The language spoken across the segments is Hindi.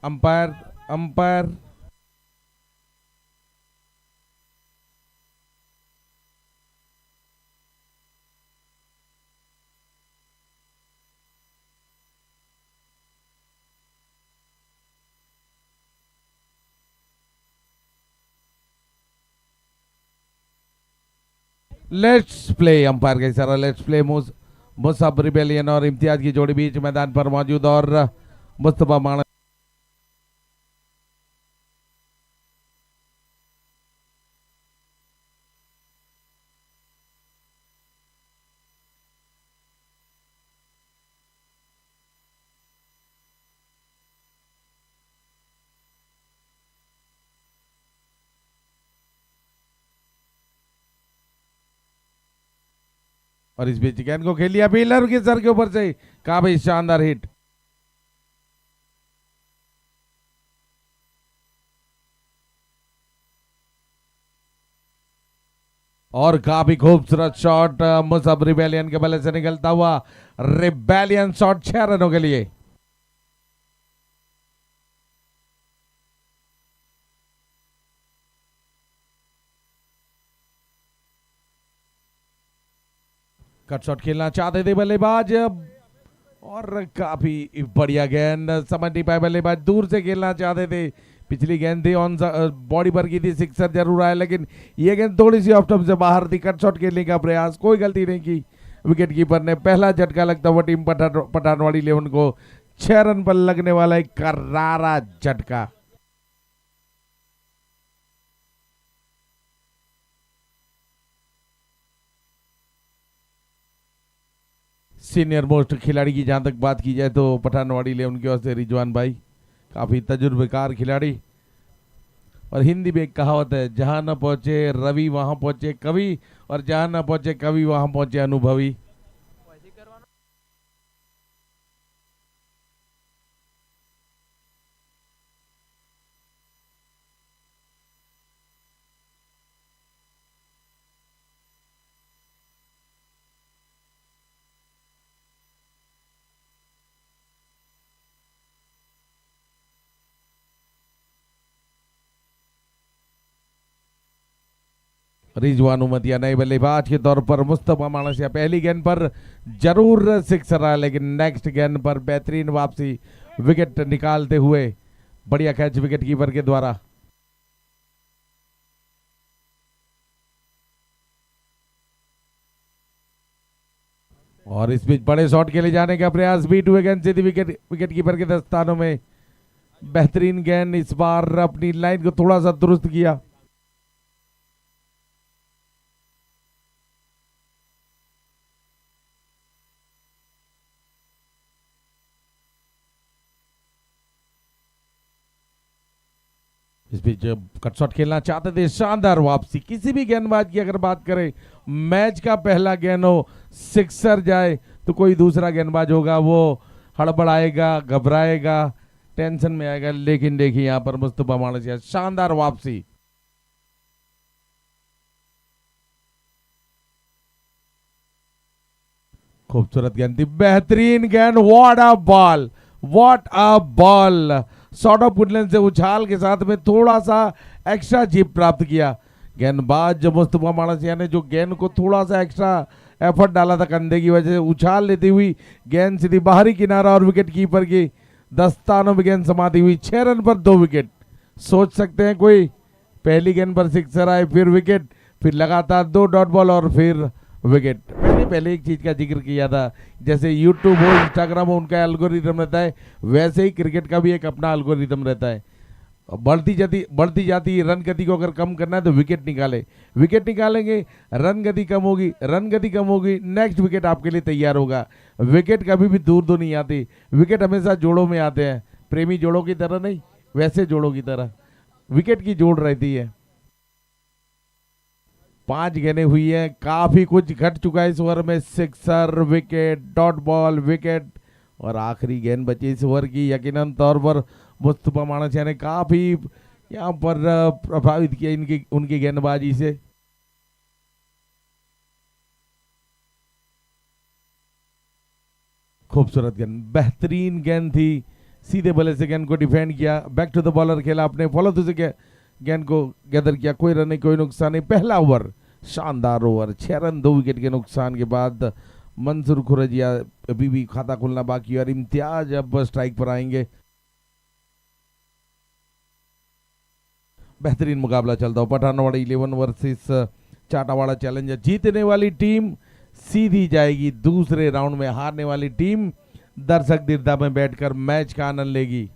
Umpire umpire let's play umpire का इशारा। लेट्स प्ले मुसब रिबेलियन और इम्तियाज की जोड़ी बीच मैदान पर मौजूद और मुस्तफा माना और इस बीच गेंद को खेल लिया फील्डर के सर के ऊपर से। काफी शानदार हिट। और काफी खूबसूरत शॉट मुसब रिबेलियन के बल्ले से निकलता हुआ। रिबेलियन शॉट 6 रनों के लिए। कट शॉट खेलना चाहते थे बल्लेबाज और काफी बढ़िया गेंद समझ नहीं पाए बल्लेबाज। दूर से खेलना चाहते थे। पिछली गेंद थी ऑन बॉडी पर की थी, सिक्सर जरूर आया, लेकिन ये गेंद थोड़ी सी ऑफ स्टंप से बाहर थी। कट शॉट खेलने का प्रयास, कोई गलती नहीं की विकेट कीपर ने। पहला झटका लगता हुआ टीम पठानवाड़ी 11 को 6 रन पर लगने वाला एक करारा झटका। सीनियर मोस्ट खिलाड़ी की जहां तक बात की जाए तो पठानवाड़ी 11 की ओर से रिजवान भाई काफी तजुर्बेकार खिलाड़ी। और हिंदी में एक कहावत है, जहां न पहुंचे रवि वहां पहुंचे कवि, और जहां न पहुंचे कवि वहां पहुंचे अनुभवी। रिजवान उमतिया नए बल्लेबाज के तौर पर। मुस्तफा मानसिया पहली गेंद पर जरूर सिक्सर रहा, लेकिन नेक्स्ट गेंद पर बेहतरीन वापसी विकेट निकालते हुए। बढ़िया कैच विकेट कीपर के द्वारा। और इस बीच बड़े शॉट के लिए जाने का प्रयास। बीट हुए गेंद सीधी विकेट कीपर के दस्तानों में। बेहतरीन गेंद, इस बार अपनी लाइन को थोड़ा सा दुरुस्त किया। इस बीच कट शॉट खेलना चाहते थे, शानदार वापसी। किसी भी गेंदबाज की अगर बात करें, मैच का पहला गेंद हो सिक्सर जाए तो कोई दूसरा गेंदबाज होगा वो हड़बड़ाएगा, घबराएगा, टेंशन में आएगा। लेकिन देखिए यहां पर मुस्तफा मानसिया शानदार वापसी। खूबसूरत गेंद थी, बेहतरीन गेंद। What a ball, what a ball. Short of Woodland से उछाल के साथ में थोड़ा सा एक्स्ट्रा जीप प्राप्त किया। गेंदबाज मुस्तफा मानसिया ने जो गेंद को थोड़ा सा एक्स्ट्रा एफर्ट डाला था कंधे की वजह से, उछाल लेती हुई गेंद सीधी बाहरी किनारा और विकेट कीपर की दस्तानों में गेंद समाती हुई। 6 रन पर 2 विकेट। सोच सकते हैं कोई, पहली गेंद पर सिक्सर आए, फिर विकेट, फिर लगातार 2 डॉट बॉल और फिर विकेट। मैंने पहले एक चीज का जिक्र किया था, जैसे यूट्यूब हो, इंस्टाग्राम हो, उनका एल्गोरिदम रहता है, वैसे ही क्रिकेट का भी एक अपना एल्गोरिदम रहता है। बढ़ती जाती रन गति को अगर कम करना है तो विकेट निकाले। विकेट निकालेंगे, रन गति कम होगी, रन गति कम होगी, नेक्स्ट विकेट आपके लिए तैयार होगा। विकेट कभी भी दूर दूर नहीं आती, विकेट हमेशा जोड़ों में आते हैं। प्रेमी जोड़ों की तरह नहीं, वैसे जोड़ों की तरह विकेट की जोड़ रहती है। 5 गेंदें हुई है, काफी कुछ घट चुका है इस ओवर में। Sixer, wicket, dot ball, wicket, और आखिरी गेंद बची इस ओवर की। यकीनन तौर पर मुस्तफा मानसिया ने काफी यहाँ पर प्रभावित किया इनकी उनकी गेंदबाजी से। खूबसूरत गेंद, बेहतरीन गेंद थी, सीधे बल्ले से गेंद को डिफेंड किया, बैक टू द बॉलर खेला अपने, फॉलो थ्रू से गेंद को गैदर किया, कोई रन नहीं, कोई नुकसान नहीं। पहला ओवर शानदार ओवर, 6 रन 2 विकेट के नुकसान के बाद मंसूर खुरजिया अभी भी खाता खुलना बाकी और इम्तियाज अब स्ट्राइक पर आएंगे। बेहतरीन मुकाबला चलता हो, पठानवाड़ा 11 वर्सेस चाटावाड़ा चैलेंजर। जीतने वाली टीम सीधी जाएगी दूसरे राउंड में, हारने वाली टीम दर्शक दीर्घा में बैठकर मैच का आनंद लेगी।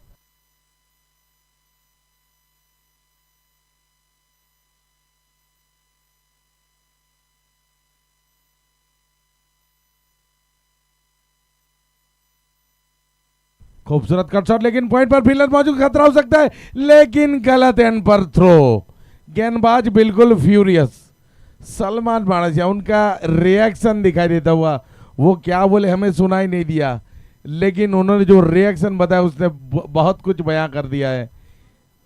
खूबसूरत कट शॉट, लेकिन पॉइंट पर फील्डर मौजूद, खतरा हो सकता है, लेकिन गलत एंड पर थ्रो। गेंदबाज बिल्कुल फ्यूरियस, सलमान मानसिया, उनका रिएक्शन दिखाई देता हुआ, वो क्या बोले हमें सुनाई नहीं दिया, लेकिन उन्होंने जो रिएक्शन बताया उसने बहुत कुछ बयां कर दिया है।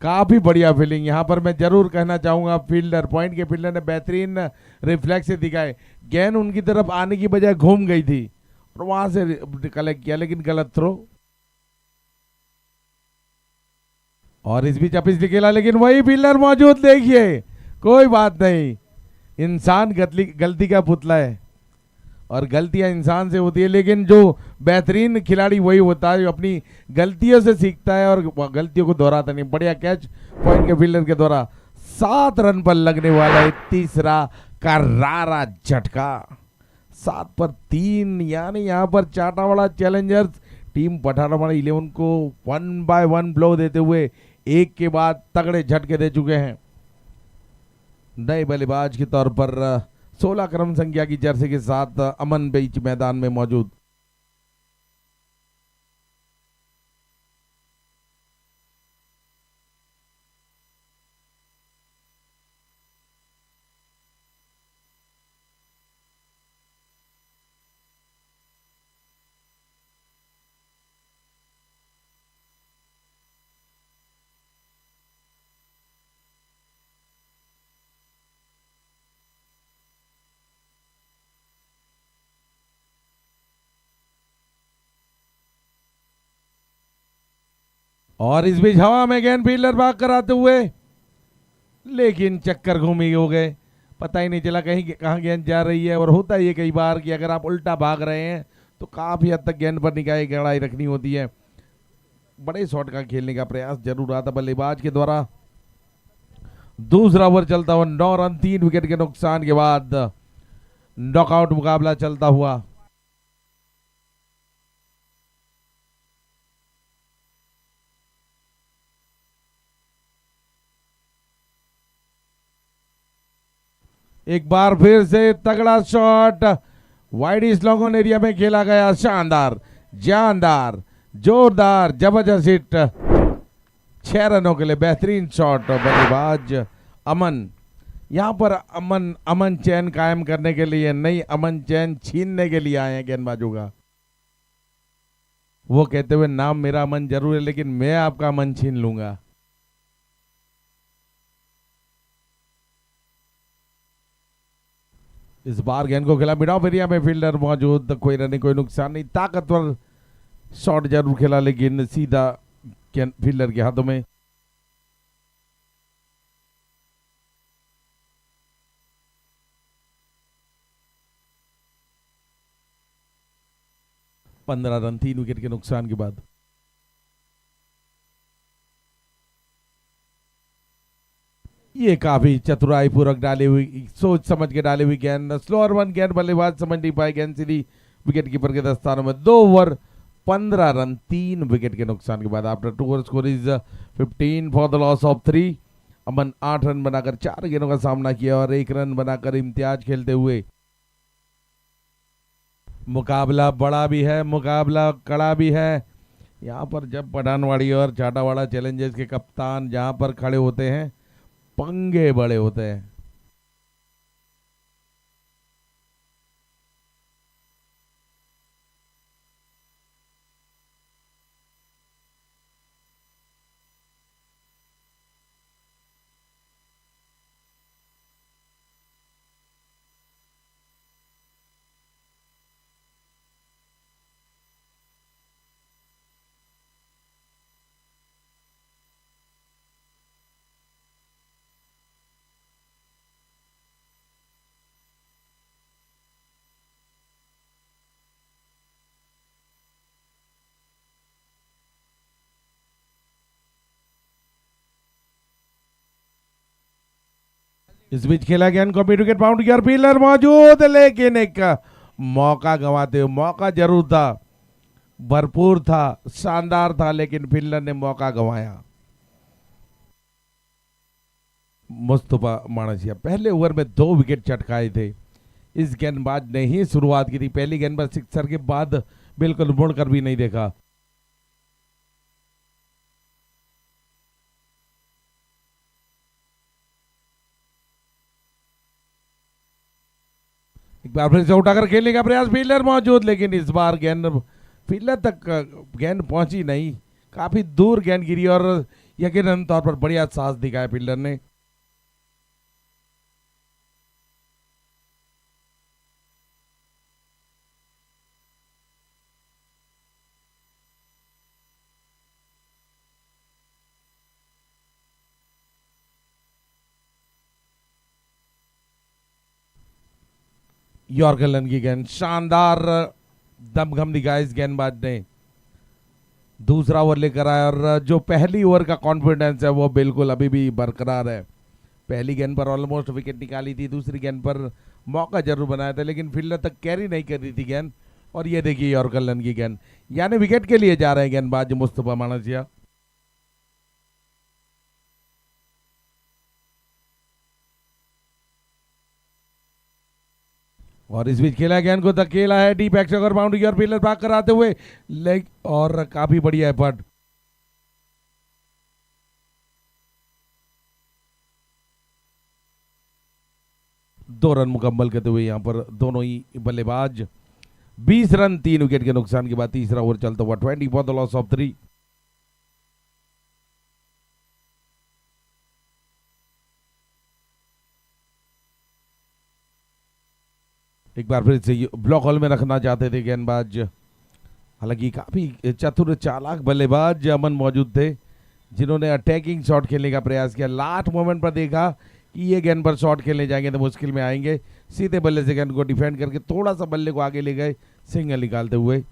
काफी बढ़िया फील्डिंग यहाँ पर मैं जरूर कहना चाहूंगा, फील्डर पॉइंट के फील्डर ने बेहतरीन रिफ्लेक्स से दिखाए। गेंद उनकी तरफ आने की बजाय घूम गई थी और वहां से कलेक्ट किया, लेकिन गलत थ्रो। और इस बीच पिछली खेला, लेकिन वही फील्डर मौजूद, देखिए कोई बात नहीं, इंसान गलती का पुतला है और गलतियां इंसान से होती है, लेकिन जो बेहतरीन खिलाड़ी वही होता है जो अपनी गलतियों से सीखता है और गलतियों को दोहराता नहीं। बढ़िया कैच पॉइंट के फील्डर के द्वारा। 7 रन पर लगने वाला है तीसरा करारा झटका, 7 पर 3, यानी यहां पर चाटावाड़ा चैलेंजर्स टीम पठानवाड़ा 11 को 1 बाय 1 ब्लो देते हुए एक के बाद तगड़े झटके दे चुके हैं। नए बल्लेबाज के तौर पर 16 क्रम संख्या की जर्सी के साथ अमन बीच मैदान में मौजूद। और इस बीच हवा में गेंद फील्डर भाग कर आते हुए, लेकिन चक्कर घूमी हो गए, पता ही नहीं चला कहीं कहाँ गेंद जा रही है। और होता ही है कई बार कि अगर आप उल्टा भाग रहे हैं तो काफी हद तक गेंद पर निगाह गड़ाई रखनी होती है। बड़े शॉट का खेलने का प्रयास जरूर आता बल्लेबाज के द्वारा। दूसरा ओवर चलता हुआ, 9 रन 3 विकेट के नुकसान के बाद नॉकआउट मुकाबला चलता हुआ। एक बार फिर से तगड़ा shot wide slog on area में खेला गया, शानदार, जानदार, जोरदार, जबरदस्त हिट, 6 रनों के लिए बेहतरीन शॉट। बल्लेबाज अमन, यहां पर अमन चैन कायम करने के लिए नहीं, अमन चैन छीनने के लिए आए हैं गेंदबाजों का। वो कहते हुए नाम मेरा अमन जरूर है, लेकिन मैं आपका अमन छीन लूंगा। इस बार गेंद को खेला मिड ऑफ एरिया में, फील्डर मौजूद, कोई रन कोई नुकसान नहीं, ताकतवर शॉट जरूर खेला लेकिन सीधा फील्डर के हाथों में। पंद्रह रन 3 विकेट के नुकसान के बाद। ये काफी चतुराई पूर्वक डाली हुई, सोच समझ के डाली हुई गेंद, स्लोअर वन गेंद, बल्लेबाज समझ नहीं पाए, गेंद सीधी विकेट कीपर के दस्तानों में। 2 ओवर 15 रन 3 विकेट के नुकसान के बाद after 2 over score is 15 for the loss of 3। Aman 8 run बनाकर 4 गेंदों का सामना किया और 1 रन बनाकर इम्तियाज खेलते हुए। मुकाबला बड़ा भी है, मुकाबला कड़ा भी है। यहाँ पर जब पठानवाड़ी और चाटावाड़ा चैलेंजर्स के कप्तान जहाँ पर खड़े होते हैं, पंगे बड़े होते हैं। इस बीच खेला गेंद को मिड विकेट बाउंड्री और फील्डर मौजूद, लेकिन एक मौका गंवाते हुए, मौका जरूर था, भरपूर था, शानदार था, लेकिन फील्डर ने मौका गंवाया। मुस्तफा मानसिया पहले ओवर में 2 विकेट चटकाए थे। इस गेंदबाज ने ही शुरुआत की थी, पहली गेंद पर सिक्सर के बाद बिल्कुल मुड़कर भी नहीं देखा। एक बार फिर से उठाकर खेलने का प्रयास, फील्डर मौजूद, लेकिन इस बार गेंद फील्डर तक गेंद पहुंची नहीं, काफी दूर गेंद गिरी और यकीनन तौर पर बढ़िया साहस दिखाया फील्डर ने। यॉर्कर की गेंद, शानदार दमखम दिखाया इस गेंदबाज ने। दूसरा ओवर लेकर आया और जो पहली ओवर का कॉन्फिडेंस है वो बिल्कुल अभी भी बरकरार है। पहली गेंद पर ऑलमोस्ट विकेट निकाली थी, दूसरी गेंद पर मौका जरूर बनाया था, लेकिन फील्डर तक कैरी नहीं कर रही थी गेंद। और ये देखिए यॉर्कर की गेंद, यानी विकेट के लिए जा रहे हैं गेंदबाज मुस्तफा मानसिया। और इस बीच खेला गेंद को धकेला है डीप एक्शन और बाउंड्री और फील्डर भाग कर आते हुए लेग, और काफी बढ़िया एफर्ट। दो रन मुकम्मल करते हुए यहां पर दोनों ही बल्लेबाज 20 रन 3 विकेट के नुकसान के बाद तीसरा ओवर चलता हुआ 20 फॉर द लॉस ऑफ 3। एक बार फिर से ब्लॉक हॉल में रखना चाहते थे गेंदबाज, हालांकि काफी चतुर चालाक बल्लेबाज अमन मौजूद थे जिन्होंने अटैकिंग शॉट खेलने का प्रयास किया। लास्ट मोमेंट पर देखा कि ये गेंद पर शॉट खेलने जाएंगे तो मुश्किल में आएंगे, सीधे बल्ले से गेंद को डिफेंड करके थोड़ा सा बल्ले को आगे ले गए सिंगल निकालते हुए।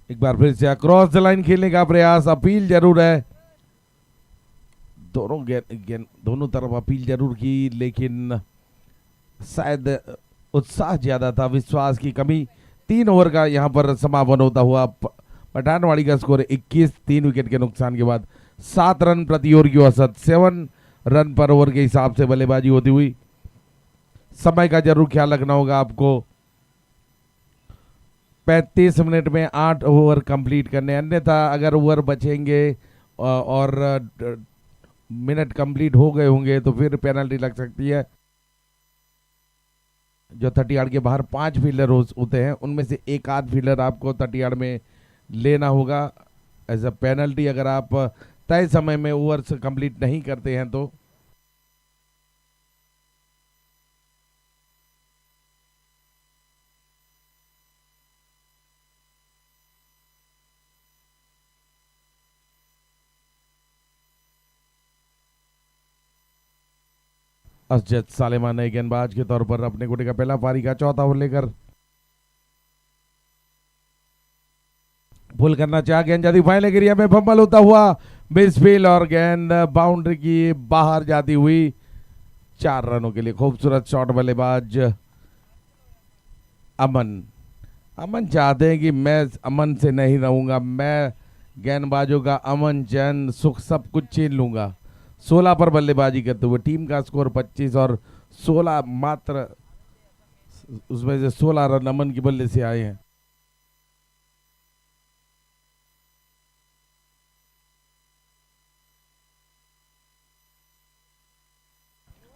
एक बार फिर से अक्रॉस द लाइन खेलने का प्रयास, अपील जरूर है, दोनों तरफ अपील जरूर की, लेकिन शायद उत्साह ज्यादा था, विश्वास की कमी। 3 ओवर का यहां पर समापन होता हुआ पठानवाड़ी का स्कोर 21, 3 विकेट के नुकसान के बाद 7 रन प्रति ओवर की औसत, 7 रन पर ओवर के हिसाब से बल्लेबाजी होती हुई। समय का जरूर ख्याल रखना होगा आपको, 35 मिनट में 8 ओवर कंप्लीट करने, अन्यथा अगर ओवर बचेंगे और मिनट कंप्लीट हो गए होंगे तो फिर पेनल्टी लग सकती है। जो 30 यार्ड के बाहर 5 फील्डर होते हैं उनमें से एक आध फील्डर आपको 30 यार्ड में लेना होगा एज अ पेनल्टी, अगर आप तय समय में ओवर्स कंप्लीट नहीं करते हैं तो। असजद सालेमा नए गेंदबाज के तौर पर अपने गुटे का पहला पारी का चौथा ओवर लेकर पुल करना चाह, गेंद जाती फाइनल एरिया में, फंबल होता हुआ मिसफील्ड और गेंद बाउंड्री की बाहर जाती हुई। 4 रनों के लिए खूबसूरत शॉट बल्लेबाज अमन चाहते हैं कि मैं अमन से नहीं रहूंगा, मैं गेंदबाजों का अमन चैन सुख सब कुछ छीन लूंगा। 16 पर बल्लेबाजी करते हुए टीम का स्कोर 25 और 16 मात्र, उसमें से 16 रन अमन की बल्ले से आए हैं।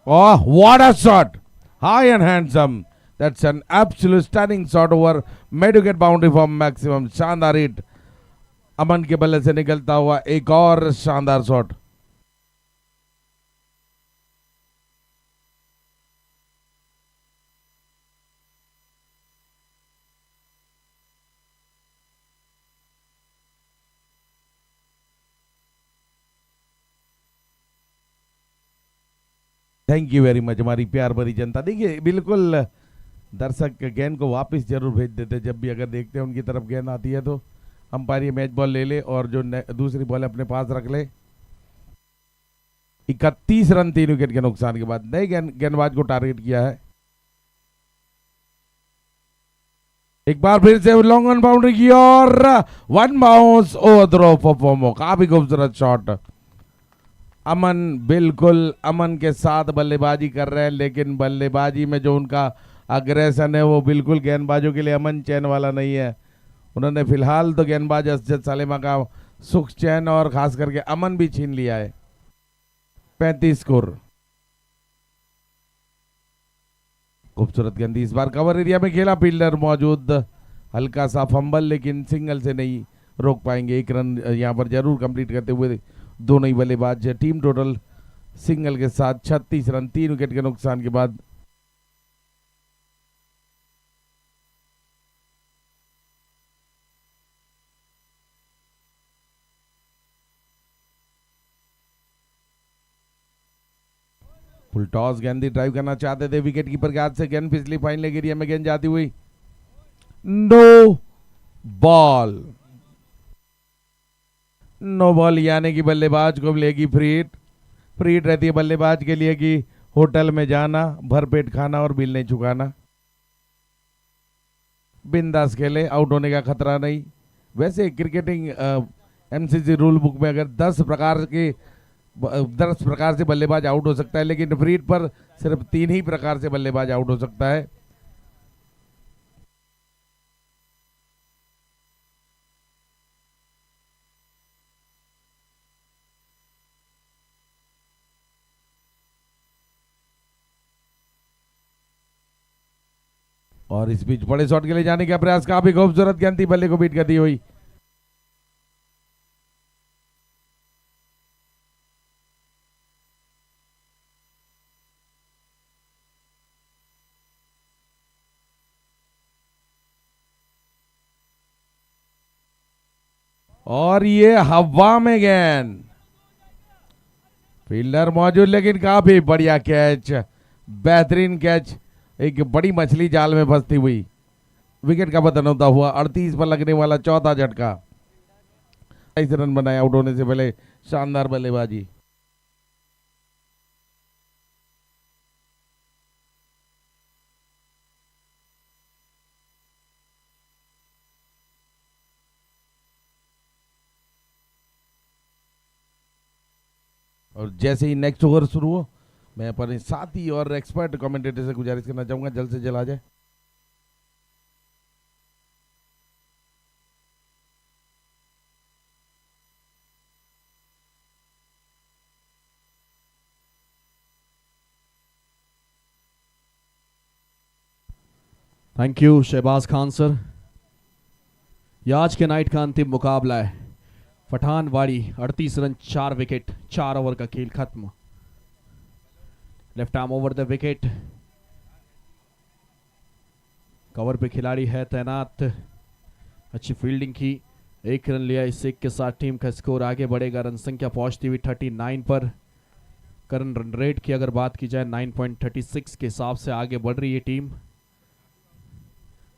Oh, what a shot! High and handsome. That's an absolute stunning shot over mid-wicket boundary for maximum. शानदार हिट, अमन के बल्ले से निकलता हुआ एक और शानदार shot. Thank you very much हमारी प्यार भरी जनता। देखिए बिल्कुल दर्शक गेंद को वापस जरूर भेज देते जब भी अगर देखते हैं उनकी तरफ गेंद आती है तो, अंपायर ये मैच बॉल ले ले और जो दूसरी बॉल अपने पास रख ले। 31 रन 3 विकेट के नुकसान के बाद नए गेंदबाज को टारगेट किया है। एक बार फिर से लॉन्ग ऑन बाउंड्री की और one bounce overthrow four काफी खूबसूरत शॉट। अमन बिल्कुल अमन के साथ बल्लेबाजी कर रहे हैं, लेकिन बल्लेबाजी में जो उनका अग्रेशन है वो बिल्कुल गेंदबाजों के लिए अमन चैन वाला नहीं है। उन्होंने फिलहाल तो गेंदबाज असजद सलेमा का सुख चैन और खास करके अमन भी छीन लिया है। 35 स्कोर। खूबसूरत गेंद इस बार कवर एरिया में खेला, फील्डर मौजूद, हल्का सा फंबल लेकिन सिंगल से नहीं रोक पाएंगे। एक रन यहां पर जरूर कंप्लीट करते हुए दोनों ही बल्लेबाज। टीम टोटल सिंगल के साथ 36 रन 3 विकेट के नुकसान के बाद। फुल टॉस गेंदी ड्राइव करना चाहते थे, विकेट कीपर के हाथ से गेंद फिसली, फाइन लेग एरिया में गेंद जाती हुई नो बॉल। नो बॉल यानी कि बल्लेबाज को लेगी फ्री हिट। फ्री हिट रहती है बल्लेबाज के लिए कि होटल में जाना, भरपेट खाना और बिल नहीं चुकाना। बिंदास खेले, आउट होने का खतरा नहीं। वैसे क्रिकेटिंग एमसीसी रूल बुक में अगर 10 प्रकार से बल्लेबाज आउट हो सकता है, लेकिन फ्री हिट पर सिर्फ 3 ही प्रकार से बल्लेबाज आउट हो सकता है। और इस बीच बड़े शॉट के लिए जाने का प्रयास, काफी खूबसूरत गेंद थी, बल्ले को बीट करती हुई। और ये हवा में गेंद, फील्डर मौजूद लेकिन काफी बढ़िया कैच, बेहतरीन कैच, एक बड़ी मछली जाल में फंसती हुई। विकेट का पतन होता हुआ 38 पर लगने वाला चौथा झटका। 22 रन बनाए आउट होने से पहले, शानदार बल्लेबाजी। और जैसे ही नेक्स्ट ओवर शुरू हो, मैं अपने साथी और एक्सपर्ट कमेंटेटर से गुजारिश करना चाहूंगा जल्द से जल्द आ जाए। Thank you Shahbaz Khan sir. ये आज के नाइट का अंतिम मुकाबला है। पठानवाड़ी 38 रन 4 विकेट, 4 ओवर का खेल खत्म। Left arm over the wicket, cover पे खिलाड़ी है तैनात, अच्छी फील्डिंग की, 1 रन लिया। इस एक के साथ टीम का स्कोर आगे बढ़ेगा। रन संख्या पहुंचती हुई 39 पर। करंट रन रेट की अगर बात की जाए 9.36 के हिसाब से आगे बढ़ रही है टीम।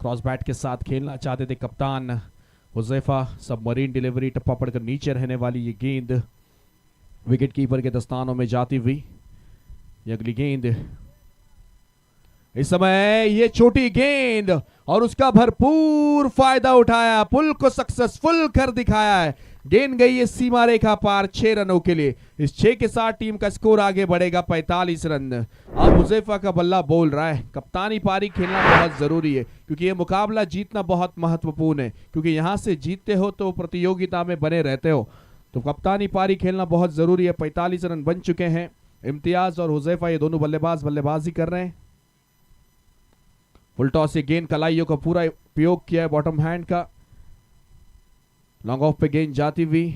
क्रॉस बैट के साथ खेलना चाहते थे कप्तान हुजैफा। सबमरीन डिलीवरी, टप्पा पड़कर नीचे रहने वाली ये गेंद विकेट कीपर के दस्तानों में जाती हुई। ये अगली गेंद, इस समय ये छोटी गेंद और उसका भरपूर फायदा उठाया, पुल को सक्सेसफुल कर दिखाया है। गेंद गई है सीमा रेखा पार 6 रनों के लिए। इस 6 के साथ टीम का स्कोर आगे बढ़ेगा 45 रन। अब हुजैफा का बल्ला बोल रहा है, कप्तानी पारी खेलना बहुत जरूरी है क्योंकि यह मुकाबला जीतना बहुत महत्वपूर्ण है, क्योंकि यहां से जीतते हो तो प्रतियोगिता में बने रहते हो, तो कप्तानी पारी खेलना बहुत जरूरी है। 45 रन बन चुके हैं। इम्तियाज और हुजैफा ये दोनों बल्लेबाजी कर रहे हैं। फुल टॉस से गेंद कलाइयों का पूरा उपयोग किया है बॉटम हैंड का। लॉन्ग ऑफ पे गेंद जाती हुई।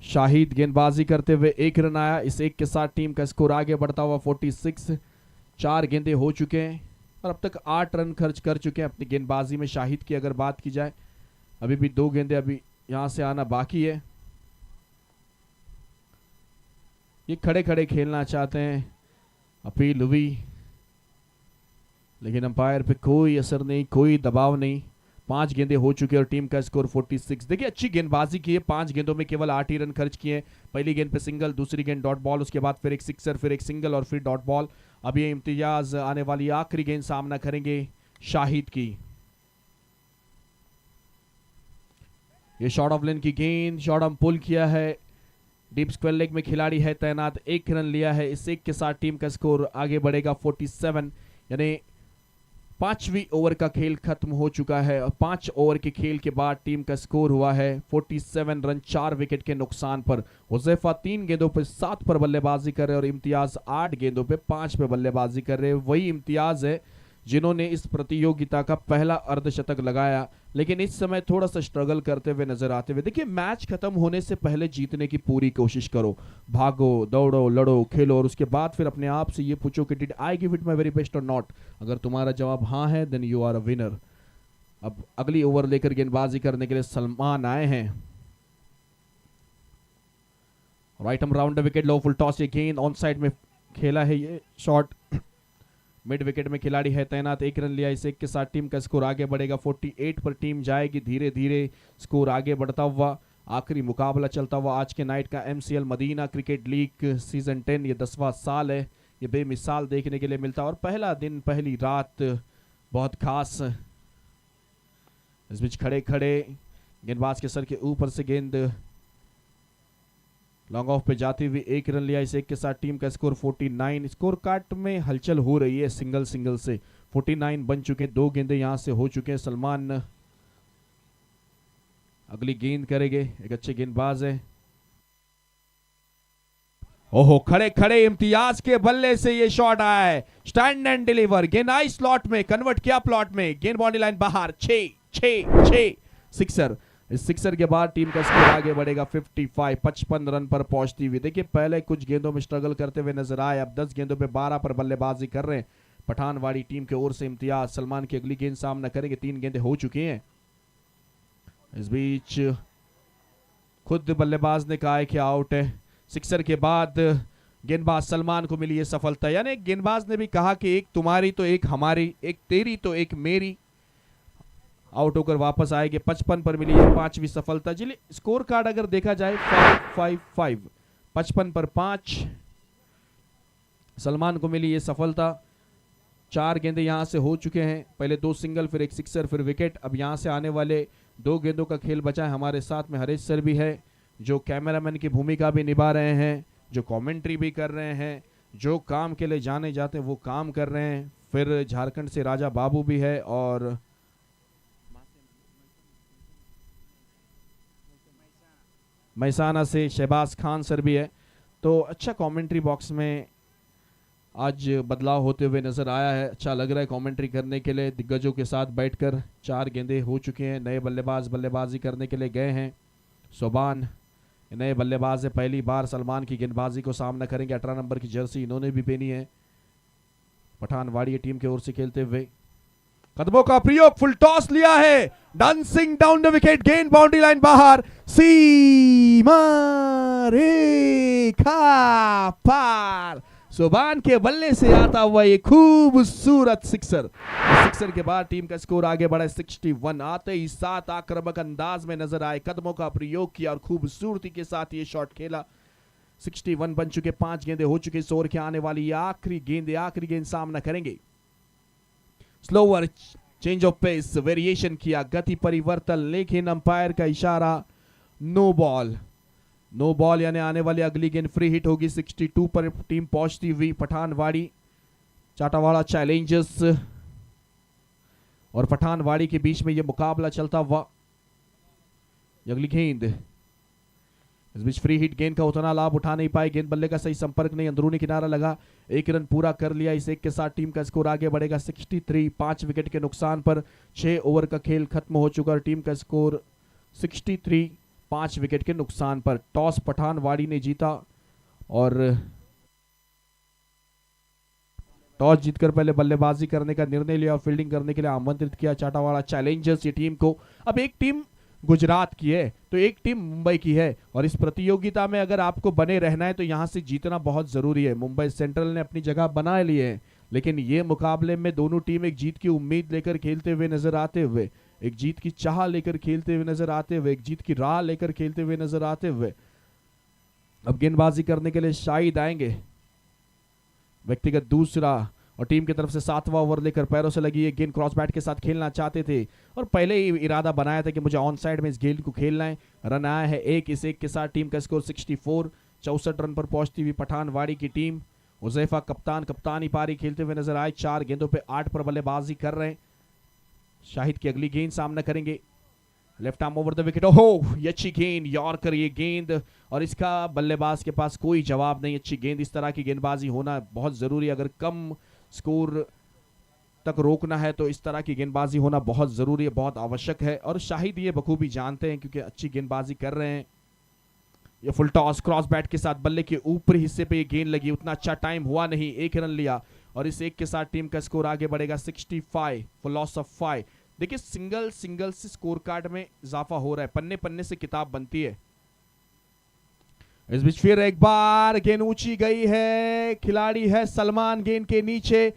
शाहिद गेंदबाजी करते हुए 1 रन आया। इस 1 के साथ टीम का स्कोर आगे बढ़ता हुआ 46। 4 गेंदे हो चुके हैं और अब तक 8 रन खर्च कर चुके हैं अपनी गेंदबाजी में। शाहिद की अगर बात की जाए, अभी भी 2 गेंदे अभी यहां से आना बाकी है। ये खड़े खड़े खेलना चाहते हैं, अपील हुई लेकिन अंपायर पे कोई असर नहीं, कोई दबाव नहीं। 5 गेंदें हो चुकी है और टीम का स्कोर 46। देखिए अच्छी गेंदबाजी की है, 5 गेंदों में केवल 8 ही रन खर्च किए। पहली गेंद पे सिंगल, दूसरी गेंद डॉट बॉल, उसके बाद फिर एक सिक्सर, फिर एक सिंगल और फिर डॉट बॉल। अब ये इम्तियाज आने वाली आखिरी गेंद सामना करेंगे शाहिद की। ये शॉर्ट ऑफ लेन की गेंद, शॉर्ट ऑन पुल किया है, डीप स्क्वायर लेग में खिलाड़ी है तैनात, 1 रन लिया है। इस एक के साथ टीम का स्कोर आगे बढ़ेगा 47, यानी 5वीं ओवर का खेल खत्म हो चुका है और 5 ओवर के खेल के बाद टीम का स्कोर हुआ है 47 रन 4 विकेट के नुकसान पर। हुज़ैफा 3 गेंदों पर 7 पर बल्लेबाजी कर रहे और इम्तियाज 8 गेंदों पे 5 पे बल्लेबाजी कर रहे। वही इम्तियाज है जिन्होंने इस प्रतियोगिता का पहला अर्धशतक लगाया, लेकिन इस समय थोड़ा सा स्ट्रगल करते हुए नजर आते हुए। देखिए मैच खत्म होने से पहले जीतने की पूरी कोशिश करो, भागो, दौड़ो, लड़ो, खेलो और उसके बाद फिर अपने आप से ये पूछो कि did I give it my very best और नॉट। अगर तुम्हारा जवाब हाँ है then you are a winner. अब अगली ओवर लेकर गेंदबाजी करने के लिए सलमान आए हैं। राइट हम राउंड विकेट, लो फुल टॉस, ये गेंद ऑन साइड में खेला है, ये शॉट मिड विकेट में खिलाड़ी है तैनात, 1 रन लिया। इस एक के साथ टीम का स्कोर आगे बढ़ेगा 48 पर टीम जाएगी धीरे धीरे स्कोर आगे बढ़ता हुआ। आखिरी मुकाबला चलता हुआ आज के नाइट का MCL Madina cricket league season 10, ये 10वां साल है, ये बेमिसाल देखने के लिए मिलता है और पहला दिन पहली रात बहुत खास। इस बीच खड़े खड़े गेंदबाज के सर के ऊपर से गेंद लॉन्ग ऑफ पे जाती हुई, 1 रन लिया। इस एक के साथ टीम का स्कोर 49। स्कोर कार्ड में हलचल हो रही है सिंगल सिंगल से, 49 बन चुके, 2 गेंदे यहां से हो चुके हैं। सलमान अगली गेंद करेंगे, एक अच्छे गेंदबाज है। ओहो, खड़े खड़े इम्तियाज के बल्ले से ये शॉट आया है, स्टैंड एंड डिलीवर, गेंद आई स्लॉट में, कन्वर्ट किया प्लॉट में, गेंद बाउंड्री लाइन बाहर, 6 सिक्सर। इस सिक्सर के बाद टीम का स्कोर आगे बढ़ेगा 55 रन पर पहुंचती हुई। देखिए पहले कुछ गेंदों में स्ट्रगल करते हुए नजर आए, अब 10 गेंदों पे 12 पर बल्लेबाजी कर रहे हैं पठानवाड़ी टीम की ओर से इम्तियाज। सलमान की अगली गेंद सामना करेंगे, 3 गेंदें हो चुकी हैं। इस बीच खुद बल्लेबाज ने कहा है कि आउट है। सिक्सर के बाद गेंदबाज सलमान को मिली है सफलता, यानी गेंदबाज ने भी कहा कि एक तुम्हारी तो एक हमारी, एक तेरी तो एक मेरी। आउट होकर वापस आएंगे, 55 पर मिली है 5वीं सफलता। जिले स्कोर कार्ड अगर देखा जाए 5-5-5, 55 पर 5 सलमान को मिली ये सफलता। 4 गेंदे यहां से हो चुके हैं, पहले 2 सिंगल, फिर एक सिक्सर, फिर विकेट। अब यहां से आने वाले 2 गेंदों का खेल बचा है। हमारे साथ में हरीश सर भी है जो कैमरामैन की भूमिका भी निभा रहे हैं, जो कमेंट्री भी कर रहे हैं, जो काम के लिए जाने जाते हैं वो काम कर रहे हैं। फिर झारखंड से राजा बाबू भी है और महसाना से शहबाज खान सर भी है। तो अच्छा कमेंट्री बॉक्स में आज बदलाव होते हुए नजर आया है, अच्छा लग रहा है कमेंट्री करने के लिए दिग्गजों के साथ बैठकर। 4 गेंदे हो चुके हैं, नए बल्लेबाज बल्लेबाजी करने के लिए गए हैं। सोबान नए बल्लेबाज है, पहली बार सलमान की गेंदबाजी को सामना करेंगे। 18 नंबर की जर्सी इन्होंने भी पहनी है पठानवाड़ी टीम की ओर से खेलते हुए। कदमों का प्रयोग, फुल टॉस लिया है, डांसिंग डाउन द विकेट, गेंद बाउंड्री लाइन बाहर, सीमा रेखा पार। सोबान के बल्ले से आता हुआ ये खूबसूरत सिक्सर। सिक्सर के बाद टीम का स्कोर आगे बढ़ा 61। आते ही 7 आक्रामक अंदाज में नजर आए, कदमों का प्रयोग किया और खूबसूरती के साथ ये शॉट खेला। 61 बन चुके, 5 गेंदे हो चुके। इस ओवर के आने वाली आखिरी गेंद सामना करेंगे। Slower change of pace, variation किया, गति परिवर्तन, लेकिन अंपायर का इशारा नो बॉल। नो बॉल यानी आने वाली अगली गेंद फ्री हिट होगी। 62 पर टीम पहुंचती हुई पठानवाड़ी चाटावाड़ा चैलेंजर्स और पठानवाड़ी के बीच में यह मुकाबला चलता हुआ। अगली गेंद, इस बीच फ्री हिट गेंद का उतना लाभ उठा नहीं पाए, गेंद बल्ले का सही संपर्क नहीं, अंदरूनी किनारा लगा, 1 रन पूरा कर लिया। इस एक के साथ टीम का स्कोर आगे बढ़ेगा 63, 5 विकेट के नुकसान पर। 6 ओवर का खेल खत्म हो चुका और टीम का स्कोर 63, 5 विकेट के नुकसान पर। टॉस पठानवाड़ी ने जीता और टॉस जीतकर पहले बल्लेबाजी करने का निर्णय लिया और फील्डिंग करने के लिए आमंत्रित किया चाटावाड़ा चैलेंजर्स ये टीम को। अब एक टीम गुजरात की है तो एक टीम मुंबई की है और इस प्रतियोगिता में अगर आपको बने रहना है तो यहां से जीतना बहुत जरूरी है। मुंबई सेंट्रल ने अपनी जगह बना ली है, लेकिन ये मुकाबले में दोनों टीम एक जीत की उम्मीद लेकर खेलते हुए नजर आते हुए एक जीत की चाह लेकर खेलते हुए नजर आते हुए, एक जीत की राह लेकर खेलते हुए नजर आते हुए। अब गेंदबाजी करने के लिए शाहिद आएंगे। व्यक्तिगत दूसरा और टीम की तरफ से 7वां ओवर लेकर पैरों से लगी एक गेंद क्रॉस बैट के साथ खेलना चाहते थे और पहले ही इरादा बनाया था कि मुझे ऑन साइड में इस गेंद को खेलना है। रन आया है इस एक के साथ टीम का स्कोर 64। 64 रन पर पहुंचती हुई पठानवाड़ी की टीम। हुजैफा कप्तानी पारी खेलते हुए नजर आए। 4 गेंदों पे 8 पर बल्लेबाजी कर रहे हैं। शाहिद की अगली गेंद सामना करेंगे। Left arm over the wicket. ओहो, ये अच्छी गेंद, यॉर्कर ये गेंद, और इसका बल्लेबाज के पास कोई जवाब नहीं। अच्छी गेंद, इस तरह की गेंदबाजी होना बहुत जरूरी है। अगर कम स्कोर तक रोकना है तो इस तरह की गेंदबाजी होना बहुत जरूरी है, बहुत आवश्यक है, और शाहिद ये बखूबी जानते हैं क्योंकि अच्छी गेंदबाजी कर रहे हैं। ये फुल टॉस क्रॉस बैट के साथ बल्ले के ऊपरी हिस्से पे ये गेंद लगी। उतना अच्छा टाइम हुआ नहीं, 1 रन लिया और इस एक के साथ टीम का स्कोर आगे बढ़ेगा 65 फॉर लॉस ऑफ 5। देखिए सिंगल से स्कोर कार्ड में इजाफा हो रहा है, पन्ने पन्ने से किताब बनती है। इस बीच फिर एक बार गेंद ऊंची गई है, खिलाड़ी है सलमान गेंद के नीचे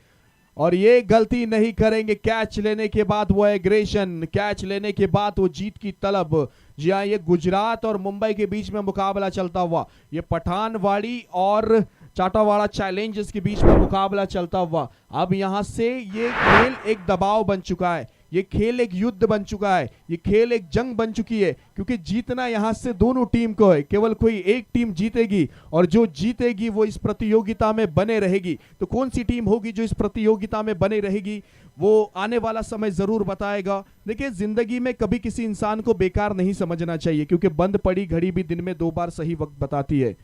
और ये गलती नहीं करेंगे। कैच लेने के बाद वो एग्रेशन, कैच लेने के बाद वो जीत की तलब। जी हाँ, ये गुजरात और मुंबई के बीच में मुकाबला चलता हुआ, ये पठानवाड़ी और चाटावाड़ा चैलेंजर्स के बीच में मुकाबला चलता हुआ, अब यहां से ये खेल एक दबाव बन चुका है, ये खेल एक युद्ध बन चुका है, ये खेल एक जंग बन चुकी है, क्योंकि जीतना यहां से दोनों टीम को है। केवल कोई एक टीम जीतेगी और जो जीतेगी वो इस प्रतियोगिता में बने रहेगी। तो कौन सी टीम होगी जो इस प्रतियोगिता में बने रहेगी, वो आने वाला समय जरूर बताएगा। देखिए, जिंदगी में कभी किसी इंसान को बेकार नहीं समझना चाहिए, क्योंकि बंद पड़ी घड़ी भी दिन में 2 बार सही वक्त बताती है।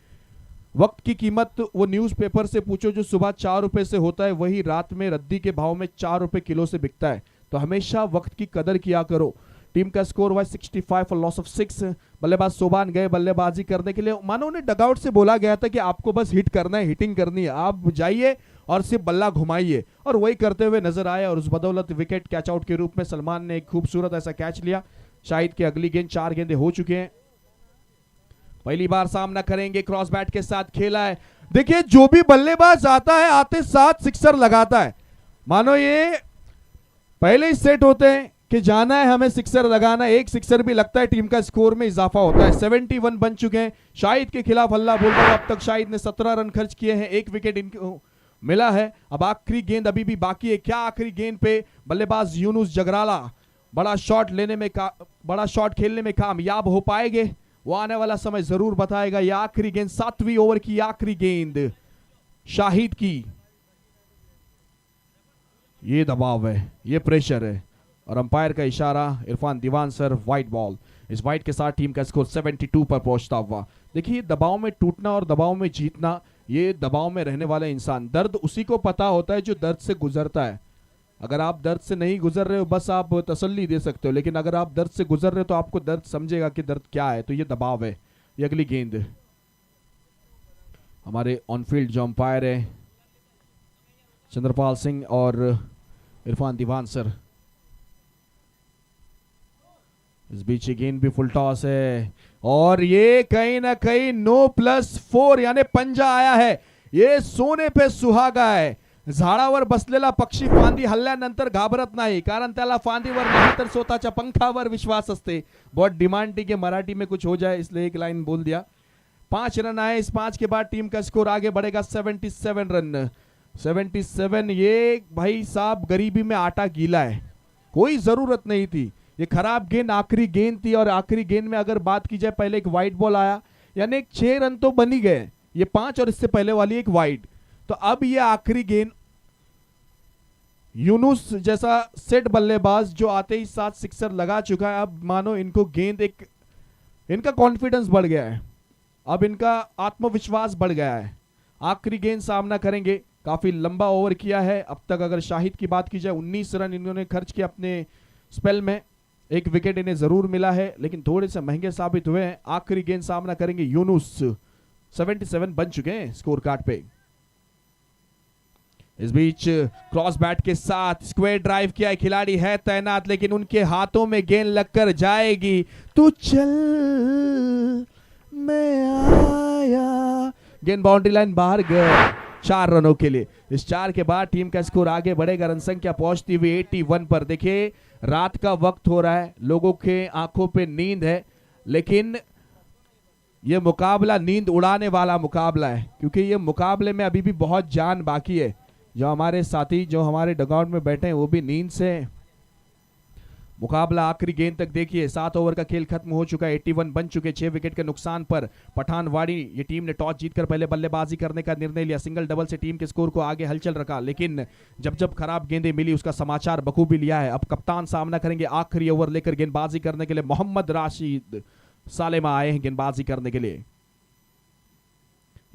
वक्त की कीमत वो न्यूज़पेपर से पूछो जो सुबह 4 रुपए से होता है, वही रात में रद्दी के भाव में 4 रुपए किलो से बिकता है। तो हमेशा वक्त की कदर किया करो। टीम का स्कोर हुआ 65 फॉर लॉस ऑफ 6। बल्लेबाज सोबान गए बल्लेबाजी करने के लिए। मानो उन्हें डगआउट से बोला गया था कि आपको बस हिट करना है, हिटिंग करनी है, आप जाइए और सिर्फ बल्ला घुमाइए, और वही करते हुए नजर आए और उस बदौलत विकेट कैच आउट के रूप में सलमान ने एक खूबसूरत ऐसा कैच लिया। शाहिद की अगली गेंद, 4 गेंदें हो चुके हैं। पहली बार सामना करेंगे, क्रॉस बैट के साथ खेला है। देखिए, जो भी बल्लेबाज आता है आते साथ सिक्सर लगाता है। मानो ये पहले ही सेट होते हैं कि जाना है हमें सिक्सर लगाना, एक सिक्सर भी लगता है टीम का स्कोर में इजाफा होता है। 71 बन चुके हैं। शाहिद के खिलाफ हल्ला बोल रहा हूं, अब तक शाहिद ने 17 रन खर्च किए हैं, 1 विकेट इनको मिला है। अब आखिरी गेंद अभी भी बाकी है। क्या आखिरी गेंद पे बल्लेबाज यूनुस जगराला बड़ा शॉट खेलने में कामयाब हो पाएंगे, वो आने वाला समय जरूर बताएगा। यह आखिरी गेंद, 7वीं ओवर की आखिरी गेंद शाहिद की। ये दबाव है, ये प्रेशर है, और अंपायर का इशारा इरफान दीवान सर, व्हाइट बॉल। इस व्हाइट के साथ टीम का स्कोर 72 पर पहुंचता हुआ। देखिए, दबाव में टूटना और दबाव में जीतना, ये दबाव में रहने वाला इंसान, दर्द उसी को पता होता है जो दर्द से गुजरता है। अगर आप दर्द से नहीं गुजर रहे हो, बस आप तसल्ली दे सकते हो, लेकिन अगर आप दर्द से गुजर रहे हो तो आपको दर्द समझेगा कि दर्द क्या है। तो ये दबाव है। ये अगली गेंद, हमारे ऑनफील्ड जो अंपायर है चंद्रपाल सिंह और इरफान दीवान सर। इस बीच ये गेंद भी फुल टॉस है और ये कहीं ना कहीं 9+4 यानी पंजा आया है। ये सोने पे सुहागा है। झाडावर बसलेला पक्षी फांदी हल्ल्यानंतर घाबरत नाही, कारण त्याला फांदीवर नाही तर स्वतःच्या पंखावर विश्वास असते। बहुत डिमांड थी कि मराठी में कुछ हो जाए, इसलिए एक लाइन बोल दिया। 5 रन आए। इस 5 के बाद टीम का स्कोर आगे बढ़ेगा 77 रन। 77। ये भाई साहब गरीबी में आटा गीला है, कोई जरूरत नहीं थी। ये खराब गेंद आखिरी गेंद थी, और आखिरी गेंद में अगर बात की जाए, पहले एक वाइड बॉल आया, यानी 6 रन तो बन ही गए। ये 5 और इससे पहले वाली एक वाइड। तो अब ये आखिरी गेंद, यूनुस जैसा सेट बल्लेबाज जो आते ही 7 सिक्सर लगा चुका है, अब मानो इनको गेंद एक, इनका कॉन्फिडेंस बढ़ गया है, अब इनका आत्मविश्वास बढ़ गया है। आखिरी गेंद सामना करेंगे। काफी लंबा ओवर किया है अब तक। अगर शाहिद की बात की जाए, 19 रन इन्होंने खर्च किए अपने स्पेल में, 1 विकेट इन्हें जरूर मिला है, लेकिन थोड़े से महंगे साबित हुए हैं। आखिरी गेंद सामना करेंगे यूनुस। 77 बन चुके हैं स्कोर कार्ड पे। इस बीच क्रॉस बैट के साथ स्क्वायर ड्राइव किया है, खिलाड़ी है तैनात, लेकिन उनके हाथों में गेंद लगकर जाएगी। तू चल मैं आया, गेंद बाउंड्री लाइन बाहर गया। 4 रनों के लिए। इस 4 के बाद टीम का स्कोर आगे बढ़ेगा, रन संख्या पहुंचती हुई 81 पर। देखिए रात का वक्त हो रहा है, लोगों के आंखों पे नींद है, लेकिन यह मुकाबला नींद उड़ाने वाला मुकाबला है, क्योंकि ये मुकाबले में अभी भी बहुत जान बाकी है। जो हमारे साथी जो हमारे डगआउट में बैठे हैं वो भी नींद से। मुकाबला आखिरी गेंद तक देखिए, 7 ओवर का खेल खत्म हो चुका है, 81 बन चुके, 6 विकेट के नुकसान पर। पठानवाड़ी ये टीम ने टॉस जीतकर पहले बल्लेबाजी करने का निर्णय लिया, सिंगल डबल से टीम के स्कोर को आगे हलचल रखा, लेकिन जब जब खराब गेंदें मिली उसका समाचार बखूबी लिया है। अब कप्तान सामना करेंगे आखिरी ओवर लेकर गेंदबाजी करने के लिए। मोहम्मद राशिद सालेमा आए हैं गेंदबाजी करने के लिए।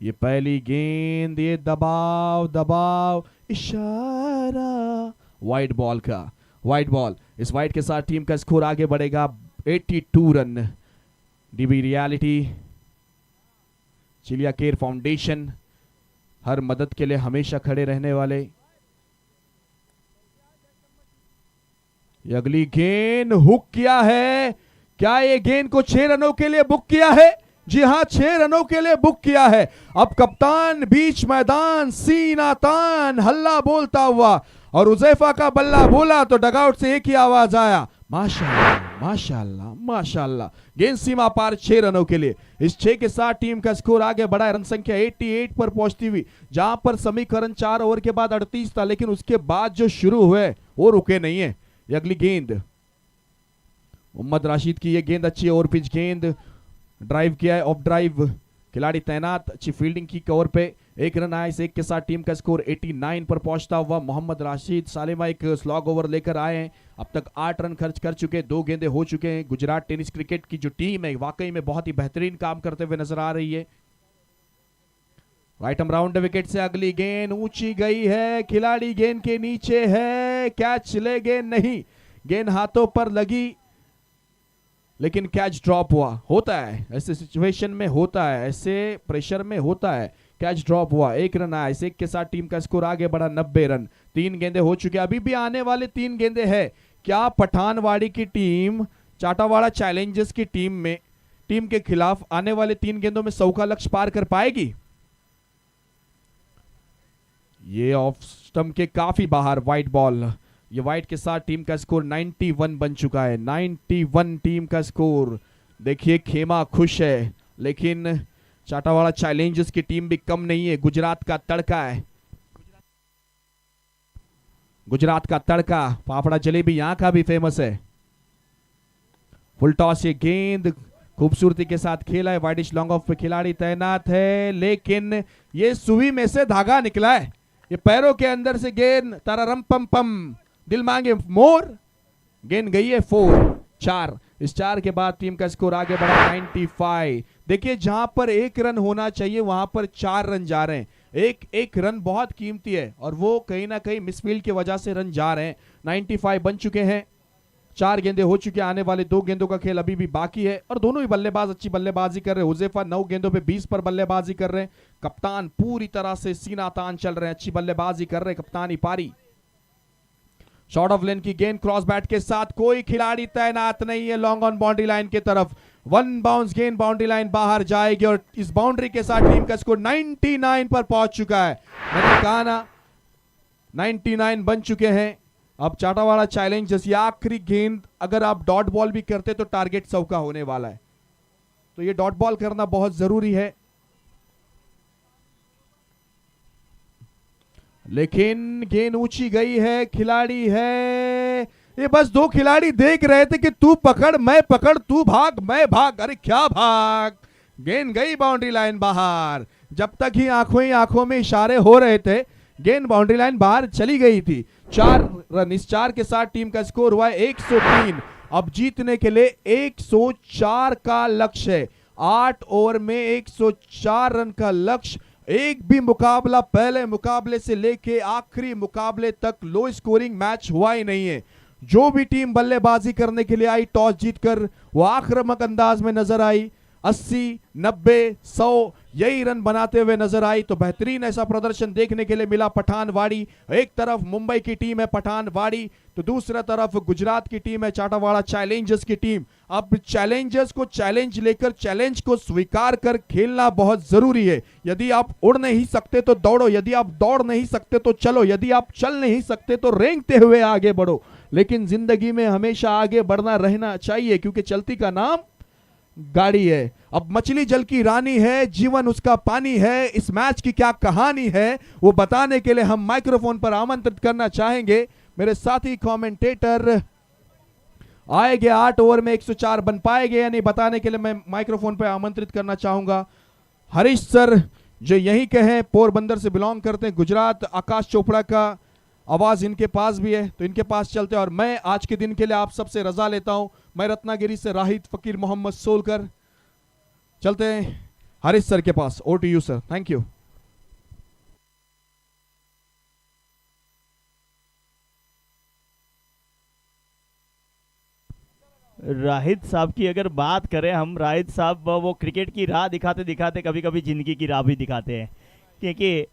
ये पहली गेंद, ये दबाव दबाव इशारा, वाइड बॉल का, वाइड बॉल। इस वाइड के साथ टीम का स्कोर आगे बढ़ेगा 82 रन। डीबी रियलिटी, चिलिया केयर फाउंडेशन, हर मदद के लिए हमेशा खड़े रहने वाले। ये अगली गेंद हुक किया है, क्या ये गेंद को 6 रनों के लिए बुक किया है? जी हां, 6 रनों के लिए बुक किया है। अब कप्तान बीच मैदान सीना तान हल्ला बोलता हुआ, और उजैफा का बल्ला बोला तो डगआउट से एक ही आवाज आया, माशाल्लाह माशाल्लाह माशाल्लाह। गेंद सीमा पार 6 रनों के लिए। इस 6 के साथ टीम का स्कोर आगे बढ़ा है, रन संख्या 88 पर पहुंचती हुई, जहां पर समीकरण 4 ओवर के बाद 38 था, लेकिन उसके बाद जो शुरू हुए वो रुके नहीं है। ये अगली गेंद मोहम्मद राशिद की, ये गेंद अच्छी ओवर पिच गेंद, ड्राइव किया है, ऑफ ड्राइव, खिलाड़ी तैनात, अच्छी फील्डिंग की, कवर पे 1 रन आया। इस 1 के साथ टीम का स्कोर 89 पर पहुंचता हुआ मोहम्मद राशिद सालेमा एक स्लॉग ओवर लेकर आए हैं। अब तक 8 रन खर्च कर चुके, 2 गेंदें हो चुके हैं। गुजरात टेनिस क्रिकेट की जो टीम है वाकई में बहुत ही बेहतरीन काम करते हुए नजर आ रही है। राइट आर्म राउंड विकेट से अगली गेंद ऊंची गई है, खिलाड़ी गेंद के नीचे है, कैच ले गेंद नहीं, गेंद हाथों पर लगी लेकिन कैच ड्रॉप हुआ। होता है ऐसे सिचुएशन में, होता है ऐसे प्रेशर में, होता है, कैच ड्रॉप हुआ। 1 रन आया। इस 1 के साथ टीम का स्कोर आगे बढ़ा 90 रन। 3 गेंदें हो चुके, अभी भी आने वाले 3 गेंदें हैं। क्या पठानवाड़ी की टीम चाटावाड़ा चैलेंजर्स की टीम के खिलाफ आने वाले 3 गेंदों में 100 का लक्ष्य पार कर पाएगी? ये ऑफ स्टंप के काफी बाहर, वाइड बॉल। ये वाइड के साथ टीम का स्कोर 91 बन चुका है, 91 टीम का स्कोर। देखिए खेमा खुश है, लेकिन चाटावाड़ा चैलेंजर्स की टीम भी कम नहीं है। गुजरात का तड़का है, गुजरात का तड़का, पापड़ा जलेबी यहां का भी फेमस है। फुल टॉस, ये गेंद खूबसूरती के साथ खेला है, वाइडिश लॉन्ग ऑफ पे खिलाड़ी तैनात है, लेकिन ये सुई में से धागा निकला है। ये पैरों के अंदर से गेंद तारारम पम पम, दिल मांगे मोर, गेंद गई है 4। इस 4 के बाद टीम का स्कोर आगे बढ़ा 95। देखिए जहां पर 1 रन होना चाहिए वहां पर 4 रन जा रहे हैं। एक रन बहुत कीमती है और वो कहीं ना कहीं मिसफील्ड की वजह से रन जा रहे हैं। 95 बन चुके हैं, 4 गेंदें हो चुके हैं, आने वाले 2 गेंदों का खेल अभी भी बाकी है और दोनों ही बल्लेबाज अच्छी बल्लेबाजी कर रहे हैं। हुजैफा 9 गेंदों पे 20 पर बल्लेबाजी कर रहे हैं, कप्तान पूरी तरह से सीना तान चल रहे हैं, अच्छी बल्लेबाजी कर रहे हैं कप्तानी पारी। शॉर्ट ऑफ लेन की गेंद क्रॉस बैट के साथ, कोई खिलाड़ी तैनात नहीं है लॉन्ग ऑन बाउंड्री लाइन की तरफ। 1 बाउंस गेंद बाउंड्री लाइन बाहर जाएगी और इस बाउंड्री के साथ टीम का स्कोर 99 पर पहुंच चुका है। मैंने कहा ना 99 बन चुके हैं। अब चाटावाड़ा चैलेंजर्स, ये आखिरी गेंद अगर आप डॉट बॉल भी करते तो टारगेट 100 का होने वाला है, तो ये डॉट बॉल करना बहुत जरूरी है। लेकिन गेंद ऊंची गई है, खिलाड़ी है, ये बस 2 खिलाड़ी देख रहे थे कि तू पकड़ मैं पकड़, तू भाग मैं भाग, अरे क्या भाग। गेंद गई बाउंड्री लाइन बाहर। जब तक ही आंखों में इशारे हो रहे थे, गेंद बाउंड्री लाइन बाहर चली गई थी। 4 रन, इस 4 के साथ टीम का स्कोर हुआ है 103। अब जीतने के लिए 104 का लक्ष्य है। 8 ओवर में 104 रन का लक्ष्य। एक भी मुकाबला पहले मुकाबले से लेके आखिरी मुकाबले तक लो स्कोरिंग मैच हुआ ही नहीं है। जो भी टीम बल्लेबाजी करने के लिए आई टॉस जीतकर वो आक्रामक अंदाज में नजर आई। 80, 90, 100 यही रन बनाते हुए नजर आई। तो बेहतरीन ऐसा प्रदर्शन देखने के लिए मिला पठानवाड़ी। एक तरफ मुंबई की टीम है पठानवाड़ी, तो दूसरा तरफ गुजरात की टीम है चाटावाड़ा चैलेंजर्स की टीम। अब चैलेंजर्स को चैलेंज लेकर, चैलेंज को स्वीकार कर खेलना बहुत जरूरी है। यदि आप उड़ नहीं सकते तो दौड़ो, यदि आप दौड़ नहीं सकते तो चलो, यदि आप चल नहीं सकते तो रेंगते हुए आगे बढ़ो। लेकिन जिंदगी में हमेशा आगे बढ़ना रहना चाहिए, क्योंकि चलती का नाम गाड़ी है। अब मछली जल की रानी है, जीवन उसका पानी है। इस मैच की क्या कहानी है वो बताने के लिए हम माइक्रोफोन पर आमंत्रित करना चाहेंगे मेरे साथी कमेंटेटर। आएंगे 8 ओवर में 104 बन पाएंगे या नहीं बताने के लिए मैं माइक्रोफोन पर आमंत्रित करना चाहूंगा हरीश सर, जो यहीं के हैं, पोरबंदर से बिलोंग करते हैं, गुजरात। आकाश चोपड़ा का आवाज इनके पास भी है, तो इनके पास चलते हैं। और मैं आज के दिन के लिए आप सबसे रजा लेता हूं। मैं रत्नागिरी से राहित फकीर मोहम्मद सोलकर, चलते हैं हरीश सर के पास। Over to you sir, thank you. Rohit साहब की अगर बात करें हम, राहित साहब वो क्रिकेट की राह दिखाते दिखाते कभी कभी जिंदगी की राह भी दिखाते हैं। क्योंकि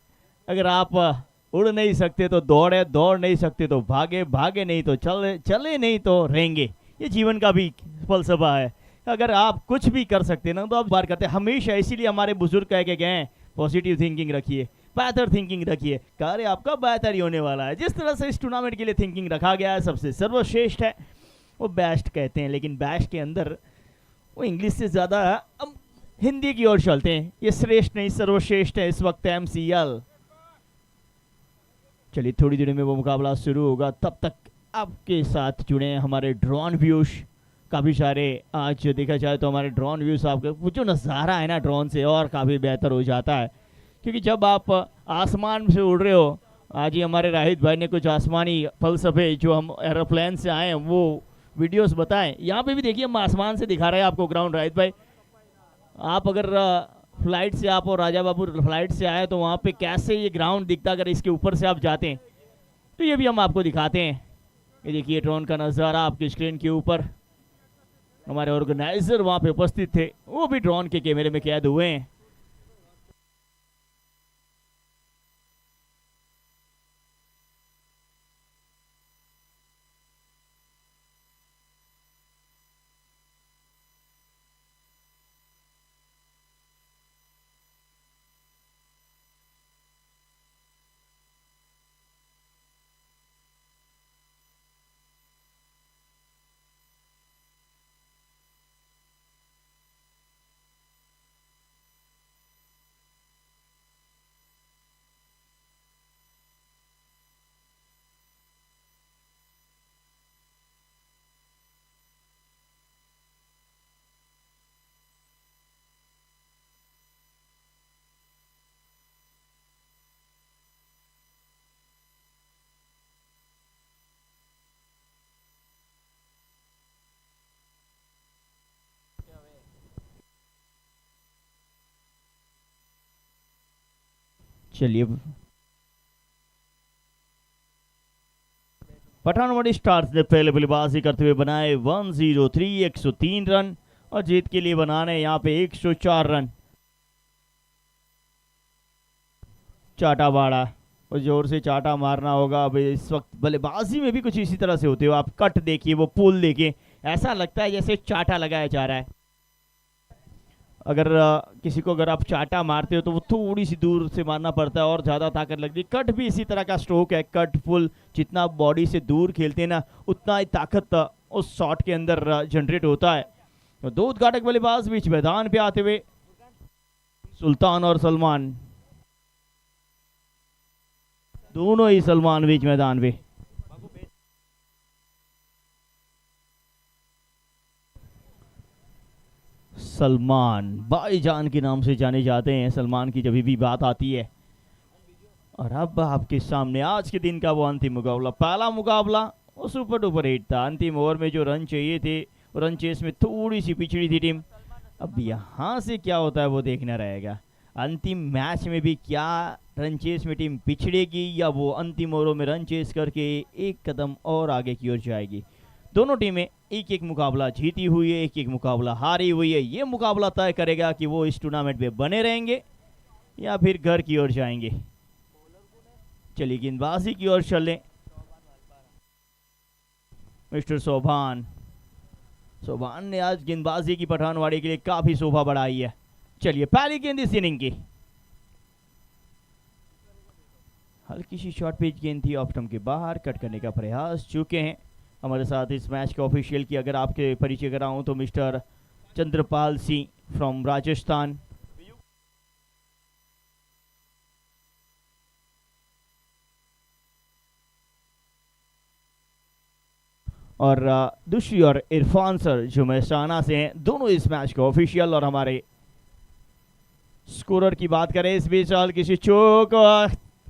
अगर आप उड़ नहीं सकते तो दौड़े, दौड़ नहीं सकते तो भागे, भागे नहीं तो चले, चले नहीं तो रहेंगे। ये जीवन का भी फलसफा है। अगर आप कुछ भी कर सकते ना तो आप बार करते हमेशा। इसीलिए हमारे बुजुर्ग कह के गए हैं पॉजिटिव थिंकिंग रखिए, बेहतर थिंकिंग रखिए। कार्य आपका बेहतर ही होने वाला है। जिस तरह से इस टूर्नामेंट के लिए थिंकिंग रखा गया है सबसे सर्वश्रेष्ठ है। वो बेस्ट कहते हैं, लेकिन बेस्ट के अंदर वो इंग्लिश से ज़्यादा हिंदी की ओर चलते हैं। ये श्रेष्ठ नहीं सर्वश्रेष्ठ है इस वक्त MCL। चलिए थोड़ी देर में वो मुकाबला शुरू होगा, तब तक आपके साथ जुड़े हैं हमारे ड्रोन व्यूज। काफ़ी सारे आज देखा जाए तो हमारे ड्रोन व्यूज, आपका जो नज़ारा है ना ड्रोन से और काफ़ी बेहतर हो जाता है। क्योंकि जब आप आसमान से उड़ रहे हो, आज ही हमारे राहित भाई ने कुछ आसमानी फलसफे जो हम एरोप्लेन से आए हैं वो वीडियोस बताएं। यहाँ पे भी देखिए हम आसमान से दिखा रहे हैं आपको ग्राउंड। राहित भाई, आप अगर फ्लाइट से, आप और राजा बाबू फ्लाइट से आए तो वहाँ पे कैसे ये ग्राउंड दिखता, अगर इसके ऊपर से आप जाते हैं तो ये भी हम आपको दिखाते हैं। ये देखिए ड्रोन का नज़ारा आपकी स्क्रीन के ऊपर। हमारे ऑर्गेनाइजर वहाँ पे उपस्थित थे, वो भी ड्रोन के कैमरे में कैद हुए हैं। चलिए पठानवाड़ी स्टार्स ने पहले बल्लेबाजी करते हुए बनाए 103 103 रन और जीत के लिए बनाने यहाँ पे 104 रन। चाटावाड़ा और जोर से चाटा मारना होगा। अब इस वक्त बल्लेबाजी में भी कुछ इसी तरह से होते हो। आप कट देखिए, वो पुल देखिए, ऐसा लगता है जैसे चाटा लगाया जा रहा है। अगर किसी को अगर आप चाटा मारते हो तो वो थोड़ी सी दूर से मारना पड़ता है और ज़्यादा ताकत लगती है। कट भी इसी तरह का स्ट्रोक है। कट फुल जितना बॉडी से दूर खेलते हैं ना उतना ही ताकत उस शॉट के अंदर जनरेट होता है। तो दो उद्घाटक बल्लेबाज बीच मैदान पे आते हुए सुल्तान और सलमान, दोनों ही सलमान बीच मैदान पे। सलमान भाईजान के नाम से जाने जाते हैं सलमान की जब भी बात आती है। और अब आपके सामने आज के दिन का वो अंतिम मुकाबला, पहला मुकाबला वो सुपर डुपर हिट था। अंतिम ओवर में जो रन चाहिए थे, रन चेस में थोड़ी सी पिछड़ी थी टीम। अब यहाँ से क्या होता है वो देखना रहेगा। अंतिम मैच में भी क्या रन चेस में टीम पिछड़ेगी या वो अंतिम ओवरों में रन चेस करके एक कदम और आगे की ओर जाएगी। दोनों टीमें एक एक मुकाबला जीती हुई है, एक एक मुकाबला हारी हुई है। ये मुकाबला तय करेगा कि वो इस टूर्नामेंट में बने रहेंगे या फिर घर की ओर जाएंगे। चलिए गेंदबाजी की ओर चलें। मिस्टर सोभान ने आज गेंदबाजी की पठानवाड़ी के लिए काफी शोभा बढ़ाई है। चलिए पहली गेंद इस इनिंग की, हल्की सी शॉर्ट पिच गेंद थी, ऑफ स्टंप के बाहर, कट करने का प्रयास चुके हैं। हमारे साथ इस मैच के ऑफिशियल की अगर आपके परिचय कराऊं तो मिस्टर चंद्रपाल सिंह फ्रॉम राजस्थान, और दूसरी ओर इरफान सर जो महसाना से हैं, दोनों इस मैच के ऑफिशियल। और हमारे स्कोरर की बात करें इस बीच किसी चूक,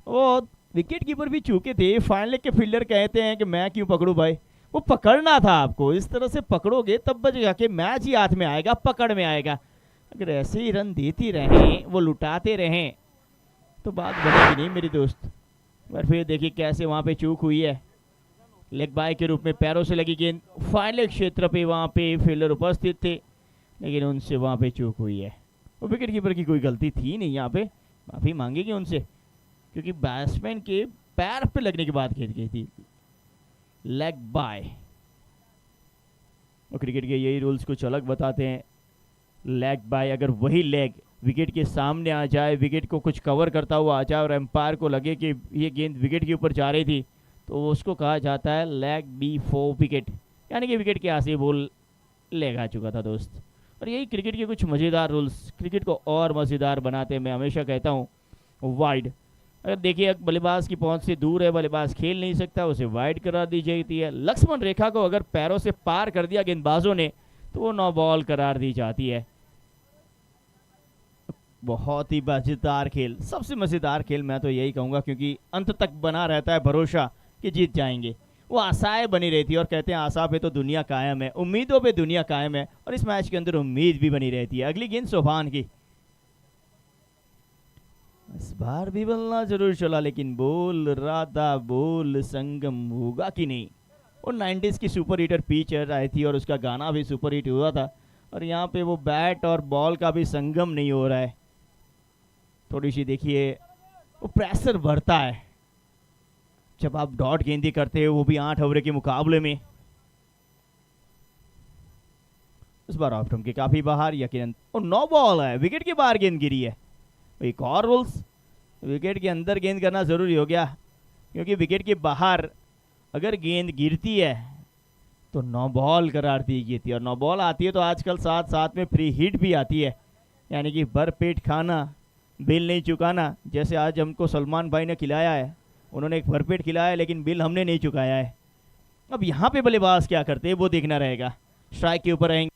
वो विकेट कीपर भी चूके थे। फाइनल के फील्डर कहते हैं कि मैं क्यों पकड़ूं भाई, वो पकड़ना था आपको, इस तरह से पकड़ोगे तब बच जाके मैच ही हाथ में आएगा, पकड़ में आएगा। अगर ऐसे ही रन देती रहें, वो लुटाते रहें तो बात बनेगी नहीं मेरी दोस्त। पर फिर देखिए कैसे वहां पे चूक हुई है, लेग बाय के रूप में पैरों से लगी गेंद फाइनल क्षेत्र पे, वहां पे फील्डर उपस्थित थे लेकिन उनसे वहां पे चूक हुई है। वो विकेट कीपर की कोई गलती थी नहीं, यहाँ पे माफी मांगेगी उनसे क्योंकि बैट्समैन के पैर पे लगने के बाद खेल गई थी। लेग बाय, और क्रिकेट के यही रूल्स कुछ अलग बताते हैं। लेग बाय, अगर वही लेग विकेट के सामने आ जाए, विकेट को कुछ कवर करता हुआ आ जाए और एम्पायर को लगे कि ये गेंद विकेट के ऊपर जा रही थी तो उसको कहा जाता है लेग बिफोर विकेट, यानी कि विकेट के आगे बॉल लेग आ चुका था दोस्त। और यही क्रिकेट के कुछ मज़ेदार रूल्स क्रिकेट को और मज़ेदार बनाते हैं। मैं हमेशा कहता हूँ वाइड, अगर देखिए बल्लेबाज की पहुंच से दूर है, बल्लेबाज खेल नहीं सकता, उसे वाइड करार दी जाती है। लक्ष्मण रेखा को अगर पैरों से पार कर दिया गेंदबाजों ने तो वो नो बॉल करार दी जाती है। बहुत ही मजेदार खेल, सबसे मजेदार खेल मैं तो यही कहूंगा क्योंकि अंत तक बना रहता है भरोसा कि जीत जाएंगे। वो आशाएं बनी रहती है और कहते हैं आशा पे तो दुनिया कायम है, उम्मीदों पे दुनिया कायम है, और इस मैच के अंदर उम्मीद भी बनी रहती है। अगली गेंद सोभान की, इस बार भी बल्ला जरूर चला लेकिन बोल राधा बोल संगम होगा कि नहीं। और 90s की सुपर हिटर पिच आई थी और उसका गाना भी सुपर हिट हुआ था, और यहाँ पे वो बैट और बॉल का भी संगम नहीं हो रहा है। थोड़ी सी देखिए वो प्रेशर बढ़ता है जब आप डॉट गेंदी करते हो, वो भी 8 ओवर के मुकाबले में। इस बार ऑफ स्टंप के काफी बाहर, यकीनन और नो बॉल है, विकेट के बाहर गेंद गिरी है। एक और रूल्स, विकेट के अंदर गेंद करना जरूरी हो गया क्योंकि विकेट के बाहर अगर गेंद गिरती है तो नो बॉल करार दी गई थी, और नो बॉल आती है तो आजकल साथ साथ में फ्री हिट भी आती है, यानी कि भर पेट खाना बिल नहीं चुकाना। जैसे आज हमको सलमान भाई ने खिलाया है, उन्होंने एक भरपेट खिलाया है लेकिन बिल हमने नहीं चुकाया है। अब यहाँ पे बल्लेबाज क्या करते हैं वो देखना रहेगा। स्ट्राइक के ऊपर रहेंगे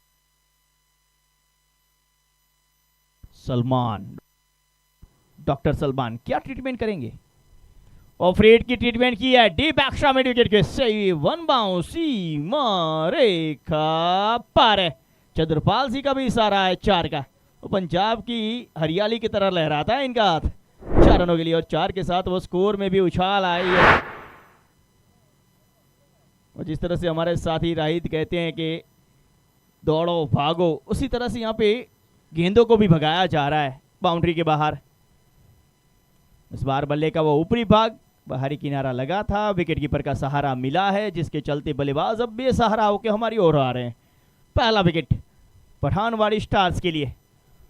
सलमान, डॉक्टर सलमान क्या ट्रीटमेंट करेंगे। ऑफ रेट की ट्रीटमेंट की है, डीप एक्स्ट्रा मिड विकेट के सही वन बाउंस, सीमा रेखा पार है। चंद्रपाल सिंह का भी इशारा है 4 का, वो पंजाब की हरियाली की तरह लहराता है इनका हाथ 4 रनों के लिए, और 4 के साथ वो स्कोर में भी उछाल आई है। और जिस तरह से हमारे साथी राहित कहते हैं कि दौड़ो भागो, उसी तरह से यहाँ पे गेंदों को भी भगाया जा रहा है बाउंड्री के बाहर। इस बार बल्ले का वो ऊपरी भाग बाहरी किनारा लगा था, विकेट कीपर का सहारा मिला है जिसके चलते बल्लेबाज अब बेसहारा होकर हमारी ओर आ रहे हैं। पहला विकेट पठानवाड़ी स्टार्स के लिए।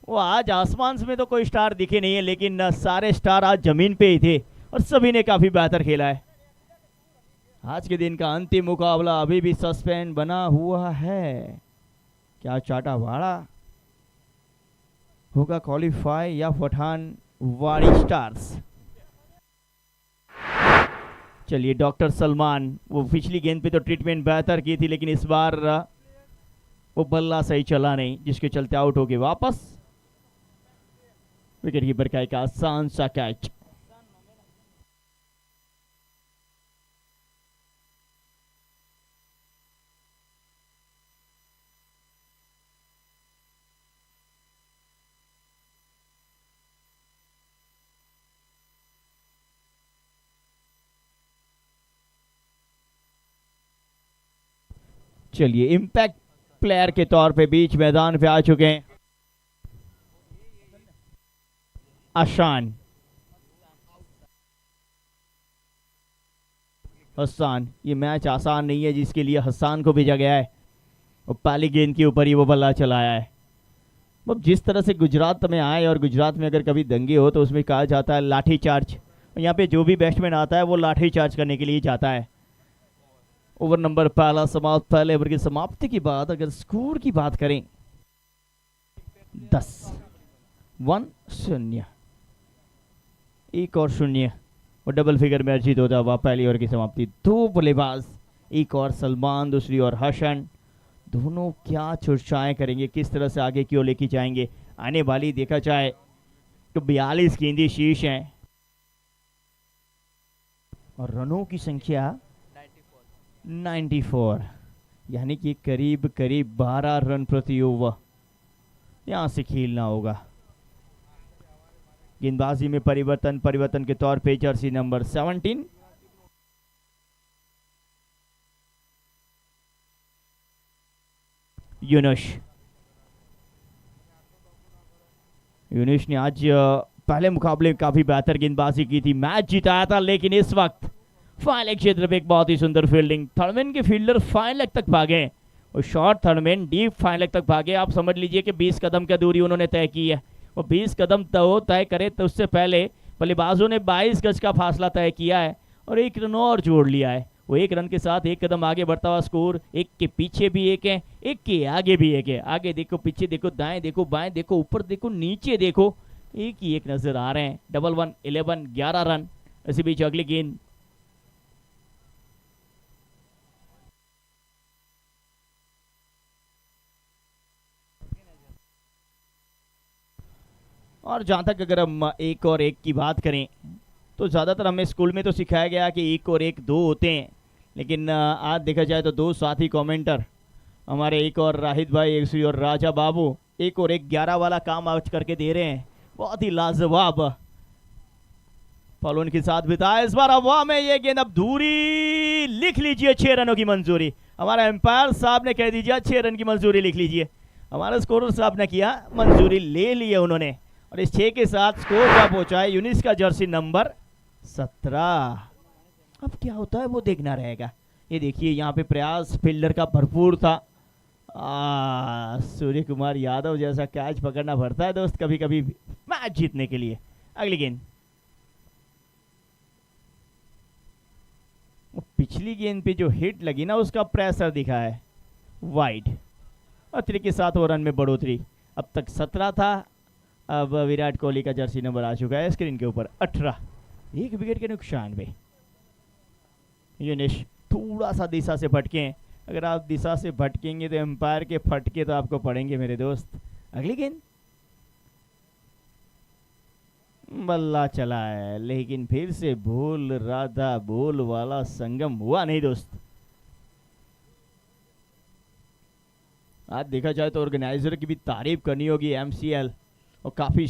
वो आज आसमान में तो कोई स्टार दिखे नहीं है लेकिन सारे स्टार आज जमीन पे ही थे और सभी ने काफी बेहतर खेला है। आज के दिन का अंतिम मुकाबला अभी भी सस्पेंस बना हुआ है। क्या चाटावाड़ा होगा क्वालिफाई या पठानवाड़ी स्टार्स। चलिए डॉक्टर सलमान, वो पिछली गेंद पे तो ट्रीटमेंट बेहतर की थी लेकिन इस बार वो बल्ला सही चला नहीं जिसके चलते आउट हो गए वापस। विकेट कीपर का एक आसान सा कैच। चलिए इम्पैक्ट प्लेयर के तौर पे बीच मैदान पे आ चुके हैं आशान हसान। ये मैच आसान नहीं है जिसके लिए हसान को भेजा गया है और पहली गेंद के ऊपर ही वो बल्ला चलाया है। अब जिस तरह से गुजरात में आए और गुजरात में अगर कभी दंगे हो तो उसमें कहा जाता है लाठी चार्ज। यहाँ पे जो भी बैट्समैन आता है वो लाठी चार्ज करने के लिए जाता है। ओवर नंबर पहला समाप्त। पहले ओवर की समाप्ति के बाद अगर स्कोर की बात करें 10-1-0 एक और 0 और डबल फिगर में अर्जित होता हुआ पहली ओवर की समाप्ति। दो बल्लेबाज, एक और सलमान दूसरी और हसन, दोनों क्या चर्चाएं करेंगे, किस तरह से आगे की ओर लेके जाएंगे। आने वाली देखा जाए तो 42 गेंदें शीर्ष हैं और रनों की संख्या 94 यानी कि करीब करीब 12 रन प्रति ओवर यहां से खेलना होगा। गेंदबाजी में परिवर्तन के तौर पे जर्सी नंबर 17 यूनुस ने आज पहले मुकाबले में काफी बेहतर गेंदबाजी की थी, मैच जिताया था। लेकिन इस वक्त फाइन लेग क्षेत्र पे एक बहुत ही सुंदर फील्डिंग, थर्डमैन के फील्डर फाइन लेग तक भागे और short third man deep fine leg तक भागे। आप समझ लीजिए कि 20 कदम की दूरी उन्होंने तय की है और 20 कदम तय करे तो उससे पहले बल्लेबाजों ने 22 गज का फासला तय किया है और एक रन और जोड़ लिया है। वो एक रन के साथ एक कदम आगे बढ़ता हुआ स्कोर, एक के पीछे भी एक है, एक के आगे भी एक है। आगे देखो, पीछे देखो, दाएं देखो, बाएं देखो, ऊपर देखो, नीचे देखो, एक ही एक नजर आ रहे हैं। 1-1 11 11 रन। इसी बीच अगली गेंद और जहां तक अगर हम एक और एक की बात करें तो ज़्यादातर हमें स्कूल में तो सिखाया गया कि एक और एक दो होते हैं, लेकिन आज देखा जाए तो दो साथी कमेंटर हमारे एक और राहिद भाई एक और राजा बाबू एक और एक 11 वाला काम आज करके दे रहे हैं। बहुत ही लाजवाब पल उनके साथ बिताया। इस बार हवा में ये गेंद अब दूरी, लिख लीजिए 6 रनों की मंजूरी। हमारा एम्पायर साहब ने कह दीजिए 6 रन की मंजूरी लिख लीजिए। हमारे स्कोरर साहब ने किया, मंजूरी ले ली है उन्होंने और इस 6 के साथ स्कोर का पहुंचा है यूनिस का जर्सी नंबर 17। अब क्या होता है वो देखना रहेगा। ये देखिए यहाँ पे प्रयास फील्डर का भरपूर था। सूर्य कुमार यादव जैसा कैच पकड़ना पड़ता है दोस्त कभी कभी मैच जीतने के लिए। अगली गेंद, पिछली गेंद पे जो हिट लगी ना उसका प्रेशर दिखा है वाइड और 3 के साथ ओवर रन में बढ़ोतरी। अब तक 17 था, अब विराट कोहली का जर्सी नंबर आ चुका है स्क्रीन के ऊपर 18। एक विकेट के नुकसान पे यूनिश थोड़ा सा दिशा से भटके। अगर आप दिशा से भटकेंगे तो एम्पायर के फटके तो आपको पड़ेंगे मेरे दोस्त। अगली गेंद, बल्ला चला है लेकिन फिर से भूल राधा बोल वाला संगम हुआ नहीं दोस्त। आज देखा जाए तो ऑर्गेनाइजर की भी तारीफ करनी होगी एमसीएल और काफ़ी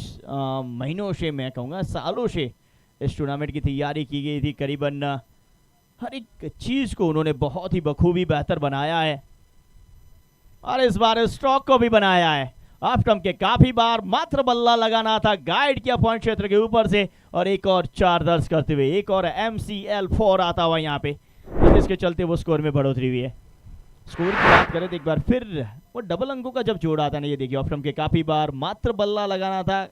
महीनों से, मैं कहूँगा सालों से इस टूर्नामेंट की तैयारी की गई थी। करीबन हर एक चीज़ को उन्होंने बहुत ही बखूबी बेहतर बनाया है और इस बार स्ट्रोक को भी बनाया है। ऑफ स्टंप के काफ़ी बार मात्र बल्ला लगाना था, गाइड किया पॉइंट क्षेत्र के ऊपर से और एक और 4 दर्ज करते हुए एक और MCL 4 आता हुआ यहाँ पे, जिसके चलते वो स्कोर में बढ़ोतरी हुई है। स्कोर की बात करें तो एक बार फिर वो डबल अंकों का जब जोड़ आता है ना, ये देखिए ऑफ स्टंप के काफ़ी बार मात्र बल्ला लगाना था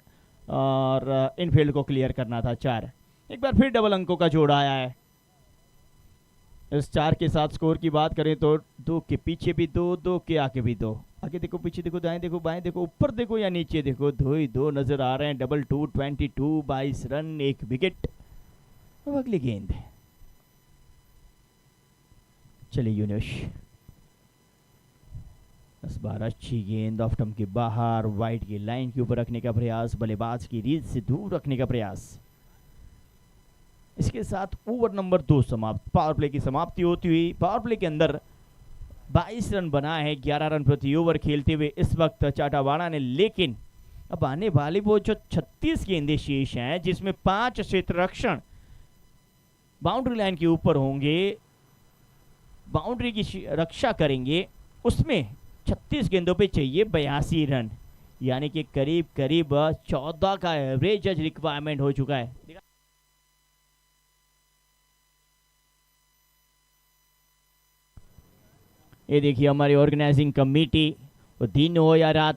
और इनफील्ड को क्लियर करना था 4। एक बार फिर डबल अंकों का जोड़ आया है। इस 4 के साथ स्कोर की बात करें तो 2 के पीछे भी 2, 2 के आगे भी 2, आगे देखो, पीछे देखो, दाएं देखो, बाएं देखो, ऊपर देखो या नीचे देखो, 2 ही 2 नजर आ रहे हैं। 2 22 22 रन, 1 विकेट। अब अगली गेंद, चलिए यूनुस, इस बार अच्छी गेंद ऑफ स्टंप के बाहर वाइड की लाइन के ऊपर रखने का प्रयास, बल्लेबाज की रीत से दूर रखने का प्रयास। इसके साथ ओवर नंबर 2 समाप्त। पावर प्ले की समाप्ति होती हुई पावर प्ले के अंदर 22 रन बनाए हैं 11 रन प्रति ओवर खेलते हुए इस वक्त चाटावाड़ा ने। लेकिन अब आने वाली वो जो 36 गेंदें शेष हैं जिसमें 5 क्षेत्र रक्षण बाउंड्री लाइन के ऊपर होंगे, बाउंड्री की रक्षा करेंगे उसमें 36 गेंदों पे चाहिए 82 रन, यानी कि करीब करीब 14 का एवरेज आज रिक्वायरमेंट हो चुका है। ये देखिए हमारी ऑर्गेनाइजिंग कमेटी, वो दिन हो या रात,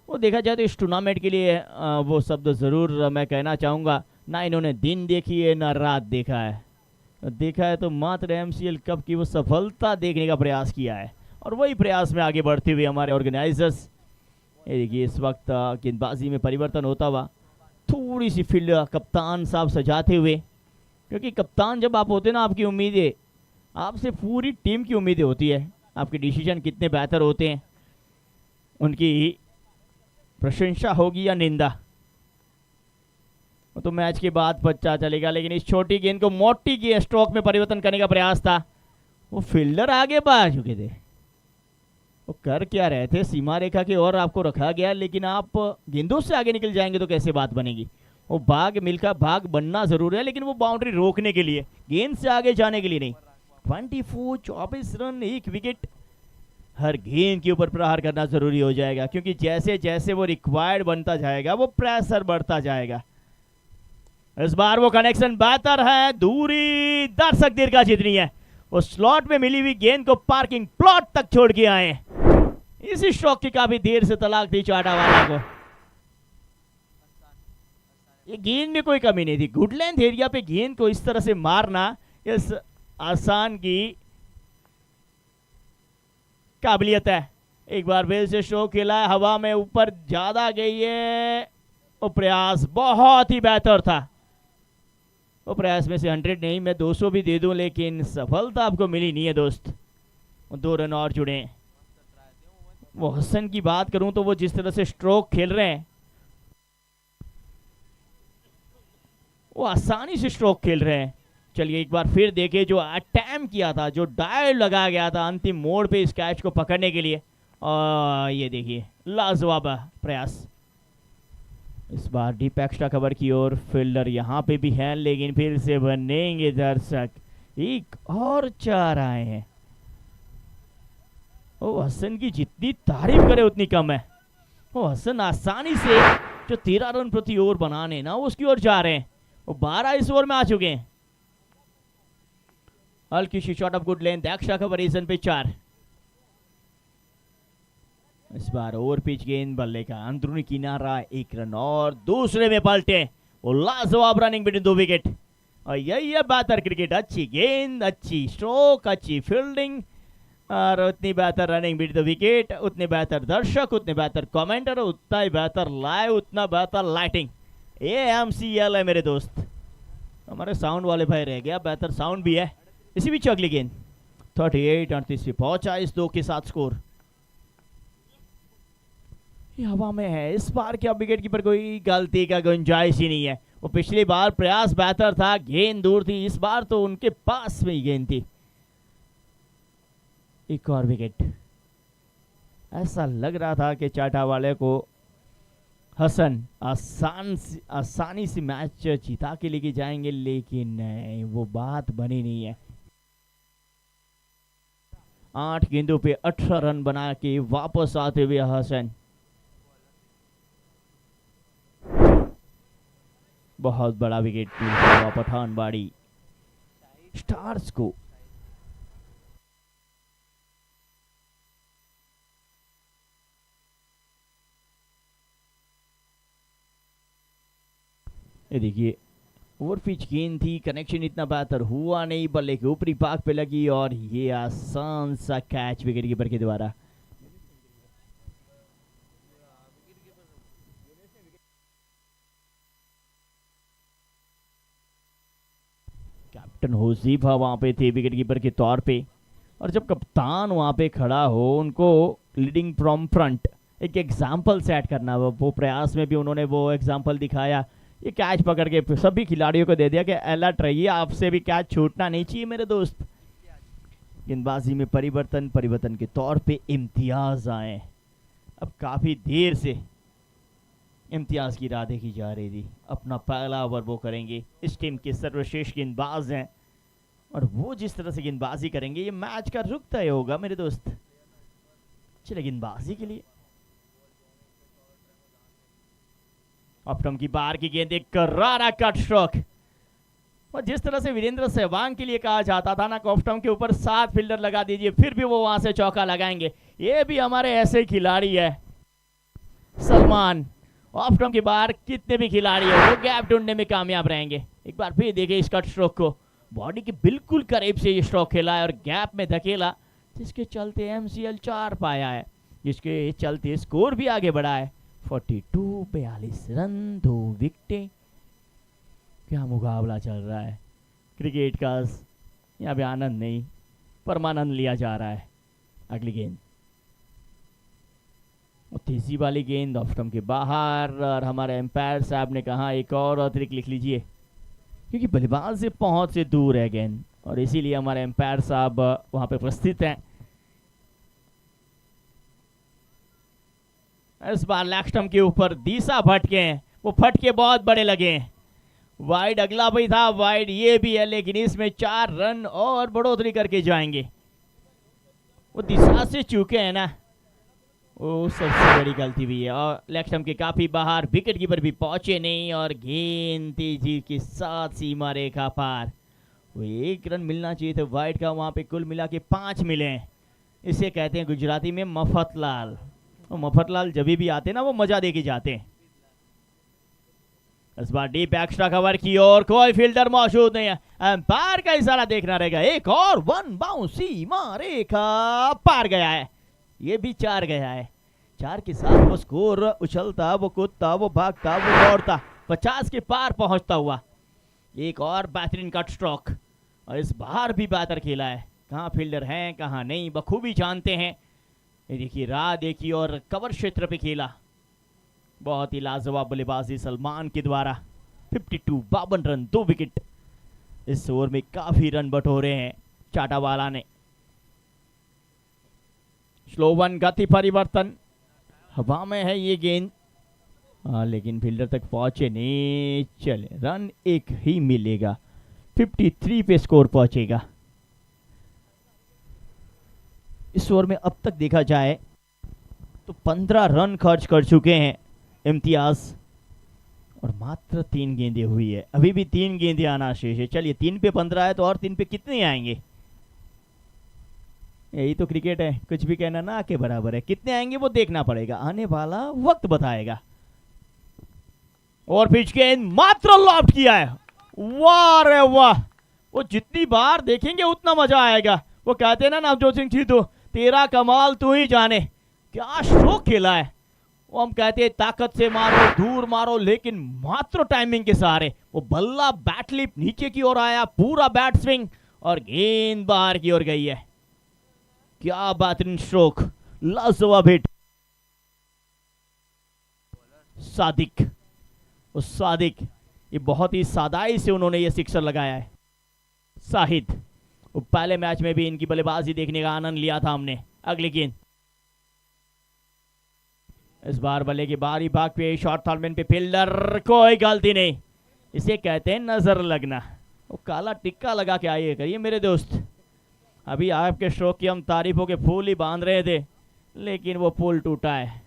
वो देखा जाए तो इस टूर्नामेंट के लिए वो शब्द ज़रूर मैं कहना चाहूँगा, ना इन्होंने दिन देखी है ना रात देखा है, देखा है तो मात्र एमसीएल कप की वो सफलता देखने का प्रयास किया है, और वही प्रयास में आगे बढ़ते हुए हमारे ऑर्गेनाइजर्स। ये देखिए इस वक्त गेंदबाजी में परिवर्तन होता हुआ, थोड़ी सी फील्ड कप्तान साहब सजाते हुए, क्योंकि कप्तान जब आप होते हैं ना, आपकी उम्मीदें, आपसे पूरी टीम की उम्मीदें होती है, आपके डिसीजन कितने बेहतर होते हैं, उनकी प्रशंसा होगी या निंदा, वो तो मैच के बाद पता चलेगा। लेकिन इस छोटी गेंद को मोटी के स्ट्रोक में परिवर्तन करने का प्रयास था, वो फील्डर आगे बढ़ चुके थे, वो कर क्या रहे थे, सीमा रेखा के और आपको रखा गया, लेकिन आप गेंदों से आगे निकल जाएंगे तो कैसे बात बनेगी। वो भाग मिलकर भाग बनना जरूर है, लेकिन वो बाउंड्री रोकने के लिए, गेंद से आगे जाने के लिए नहीं। 24 रन, 1 विकेट, हर गेंद के ऊपर प्रहार करना जरूरी हो जाएगा, क्योंकि जैसे जैसे वो रिक्वायर्ड बनता जाएगा वो प्रेशर बढ़ता जाएगा। इस बार वो कनेक्शन बेहतर है, दूरी दर्शक दीर्घा जितनी है, वो स्लॉट में मिली हुई गेंद को पार्किंग प्लॉट तक छोड़ के आए। इसी स्ट्रोक की काफी देर से तलाक दी चाटावाला को। ये गेंद में कोई कमी नहीं थी, गुड लेंथ एरिया पे गेंद को इस तरह से मारना इस आसान की काबिलियत है। एक बार फिर से स्ट्रोक खेला है, हवा में ऊपर ज्यादा गई है, वो प्रयास बहुत ही बेहतर था। वो प्रयास में से 100 नहीं, मैं 200 भी दे दूं, लेकिन सफलता आपको मिली नहीं है दोस्त। 2 रन और जुड़े। वो हसन की बात करूं तो वो जिस तरह से स्ट्रोक खेल रहे हैं, वो आसानी से स्ट्रोक खेल रहे हैं। चलिए एक बार फिर देखें, जो अटैम्प्ट किया था, जो डायल लगाया गया था अंतिम मोड़ पे इस कैच को पकड़ने के लिए, और ये देखिए लाजवाब प्रयास। इस बार डीप एक्स्ट्रा कवर की ओर फील्डर यहाँ पे भी है, लेकिन फिर से बनेंगे दर्शक। एक और 4 आए हैं। ओ हसन की जितनी तारीफ करे उतनी कम है। वो हसन आसानी से जो 13 रन प्रति ओवर बनाने ना, उसकी ओर जा रहे हैं। वो 12 इस ओवर में आ चुके हैं। हल्की सी shot off good length, extra cover पे 4। इस बार ओवर पिच गेंद, बल्ले का अंदरूनी किनारा, 1 रन और दूसरे में पलटे। वो लाजवाब रनिंग बिटवीन 2 विकेट, और यही है बेहतर क्रिकेट। अच्छी गेंद, अच्छी स्ट्रोक, अच्छी फील्डिंग, और उतनी बेहतर रनिंग बिटवीन 2 विकेट, उतने बेहतर दर्शक, उतने बेहतर कमेंटर, उतना ही बेहतर लाइव, उतना बेहतर लाइटिंग। AMCL है मेरे दोस्त। हमारे साउंड वाले भाई रह गया, बेहतर साउंड भी है। इसी बीच अगली गेंद 38-38 पे पहुंचा, इस 2 के साथ स्कोर। हवा में है इस बार, क्या विकेट कीपर कोई गलती का गुंजाइश ही नहीं है। वो पिछली बार प्रयास बेहतर था, गेंद दूर थी, इस बार तो उनके पास में ही गेंद थी। एक और विकेट। ऐसा लग रहा था कि चाटा वाले को हसन आसानी से मैच जीता के लेके जाएंगे, लेकिन नहीं, वो बात बनी नहीं है। 8 गेंदों पे 18 रन बना के वापस आते हुए हसन, बहुत बड़ा विकेट हुआ पठानबाड़ी स्टार्स को। ये देखिए ओवर पिच गेंद थी, कनेक्शन इतना बेहतर हुआ नहीं, बल्ले के ऊपरी पाक पे लगी, और ये आसान सा कैच विकेट कीपर के द्वारा। कैप्टन होजीफा वहां पे थे विकेट कीपर के तौर पे, और जब कप्तान वहां पे खड़ा हो, उनको लीडिंग फ्रॉम फ्रंट एक एग्जाम्पल सेट करना, वो प्रयास में भी उन्होंने वो एग्जाम्पल दिखाया। ये कैच पकड़ के सभी खिलाड़ियों को दे दिया कि अलर्ट रहिए, आपसे भी कैच छूटना नहीं चाहिए मेरे दोस्त। गेंदबाजी में परिवर्तन के तौर पे इम्तियाज आए। अब काफी देर से इम्तियाज की राह देखी जा रही थी। अपना पहला ओवर वो करेंगे, इस टीम के सर्वश्रेष्ठ गेंदबाज हैं, और वो जिस तरह से गेंदबाजी करेंगे, ये मैच का रुख तय होगा मेरे दोस्त। चले गेंदबाजी के लिए। ऑप्टम की बाहर की गेंद, एक करारा कट स्ट्रोक। और जिस तरह से वीरेंद्र सहवाग के लिए कहा जाता था ना, ऑप्टम के ऊपर 7 फील्डर लगा दीजिए फिर भी वो वहां से चौका लगाएंगे, ये भी हमारे ऐसे खिलाड़ी है सलमान। ऑप्टम के बाहर कितने भी खिलाड़ी है वो गैप ढूंढने में कामयाब रहेंगे। एक बार फिर देखिए इस कट स्ट्रोक को, बॉडी के बिल्कुल करीब से ये स्ट्रोक खेला है और गैप में धकेला, जिसके चलते एमसीएल 4 पाया है, जिसके चलते स्कोर भी आगे बढ़ा है 42 रन 2 विकेटें। क्या मुकाबला चल रहा है क्रिकेट का, यहाँ पे आनंद नहीं परमानंद लिया जा रहा है। अगली गेंद तेजी वाली गेंद ऑफ स्टंप के बाहर, और हमारे एम्पायर साहब ने कहा एक और अतिरिक्त लिख लीजिए, क्योंकि बल्लेबाज से पहुंच से दूर है गेंद, और इसीलिए हमारे एम्पायर साहब वहां पे उपस्थित हैं। इस बार लेग स्टंप के ऊपर दिशा फटके हैं, वो फटके बहुत बड़े लगे हैं। वाइड अगला भी था, वाइड ये भी है, लेकिन इसमें 4 रन और बढ़ोतरी करके जाएंगे। वो दिशा से चूके हैं ना, वो सबसे बड़ी गलती भी है। और लेग स्टंप के काफी बाहर, विकेट कीपर भी पहुंचे नहीं, और गेंद तेजी के साथ सीमा रेखा पार। वो 1 रन मिलना चाहिए था वाइड का, वहां पे कुल मिला के 5 मिले हैं। इसे कहते हैं गुजराती में मफतलाल। और मफतलाल जब भी आते हैं ना, वो मजा दे के जाते हैं। इस बार डीप एक्स्ट्रा कवर की और कोई फील्डर मौजूद नहीं है, एम्पायर का इशारा देखना रहेगा। एक और 1 बाउंस सीमा रेखा पार गया है, ये भी 4 गया है। 4 के साथ वो स्कोर उछलता, वो कूदता, वो भागता, वो दौड़ता, 50 के पार पहुंचता हुआ। एक और बेहतरीन कट स्ट्रोक, और इस बार भी बेहतर खेला है। कहाँ फील्डर हैं कहाँ नहीं बखूबी जानते हैं। ये देखिए राह देखिए, और कवर क्षेत्र पे खेला। बहुत ही लाजवाब बल्लेबाजी सलमान के द्वारा। 52 रन 2 विकेट। इस ओवर में काफी रन बटोरे हैं चाटावाला ने। स्लो वन गति परिवर्तन, हवा में है ये गेंद, लेकिन फील्डर तक पहुंचे नहीं। चले रन 1 ही मिलेगा, 53 पे स्कोर पहुंचेगा। इस ओवर में अब तक देखा जाए तो 15 रन खर्च कर चुके हैं इम्तियाज, और मात्र 3 गेंदें हुई है। अभी भी 3 गेंदें आना शेष है। चलिए 3 पे 15 है तो और 3 पे कितने आएंगे, यही तो क्रिकेट है, कुछ भी कहना ना के बराबर है। कितने आएंगे वो देखना पड़ेगा, आने वाला वक्त बताएगा। और पिच गेंद मात्र लॉफ्ट किया है, वाह रे वाह। वो जितनी बार देखेंगे उतना मजा आएगा। वो कहते हैं ना नवजोत सिंह जीतू, तेरा कमाल तू ही जाने, क्या स्ट्रोक खेला है। वो हम कहते हैं ताकत से मारो, दूर मारो, लेकिन मात्र टाइमिंग के सहारे। वो बल्ला बैट लिप नीचे की ओर आया, पूरा बैट स्विंग, और गेंद बाहर की ओर गई है। क्या बेहतरीन स्ट्रोक, लाजवाब हिट। सादिक, वो सादिक, ये बहुत ही सादाई से उन्होंने ये सिक्सर लगाया है। साहिद, वो पहले मैच में भी इनकी बल्लेबाजी देखने का आनंद लिया था हमने। अगली गेंद, इस बार बल्ले की बारी भाग पे, शॉर्ट थॉलमैन पे फील्डर, कोई गलती नहीं। इसे कहते हैं नजर लगना। वो काला टिक्का लगा के आइए करिए मेरे दोस्त। अभी आपके स्ट्रोक की हम तारीफों के फूल ही बांध रहे थे, लेकिन वो पुल टूटा है।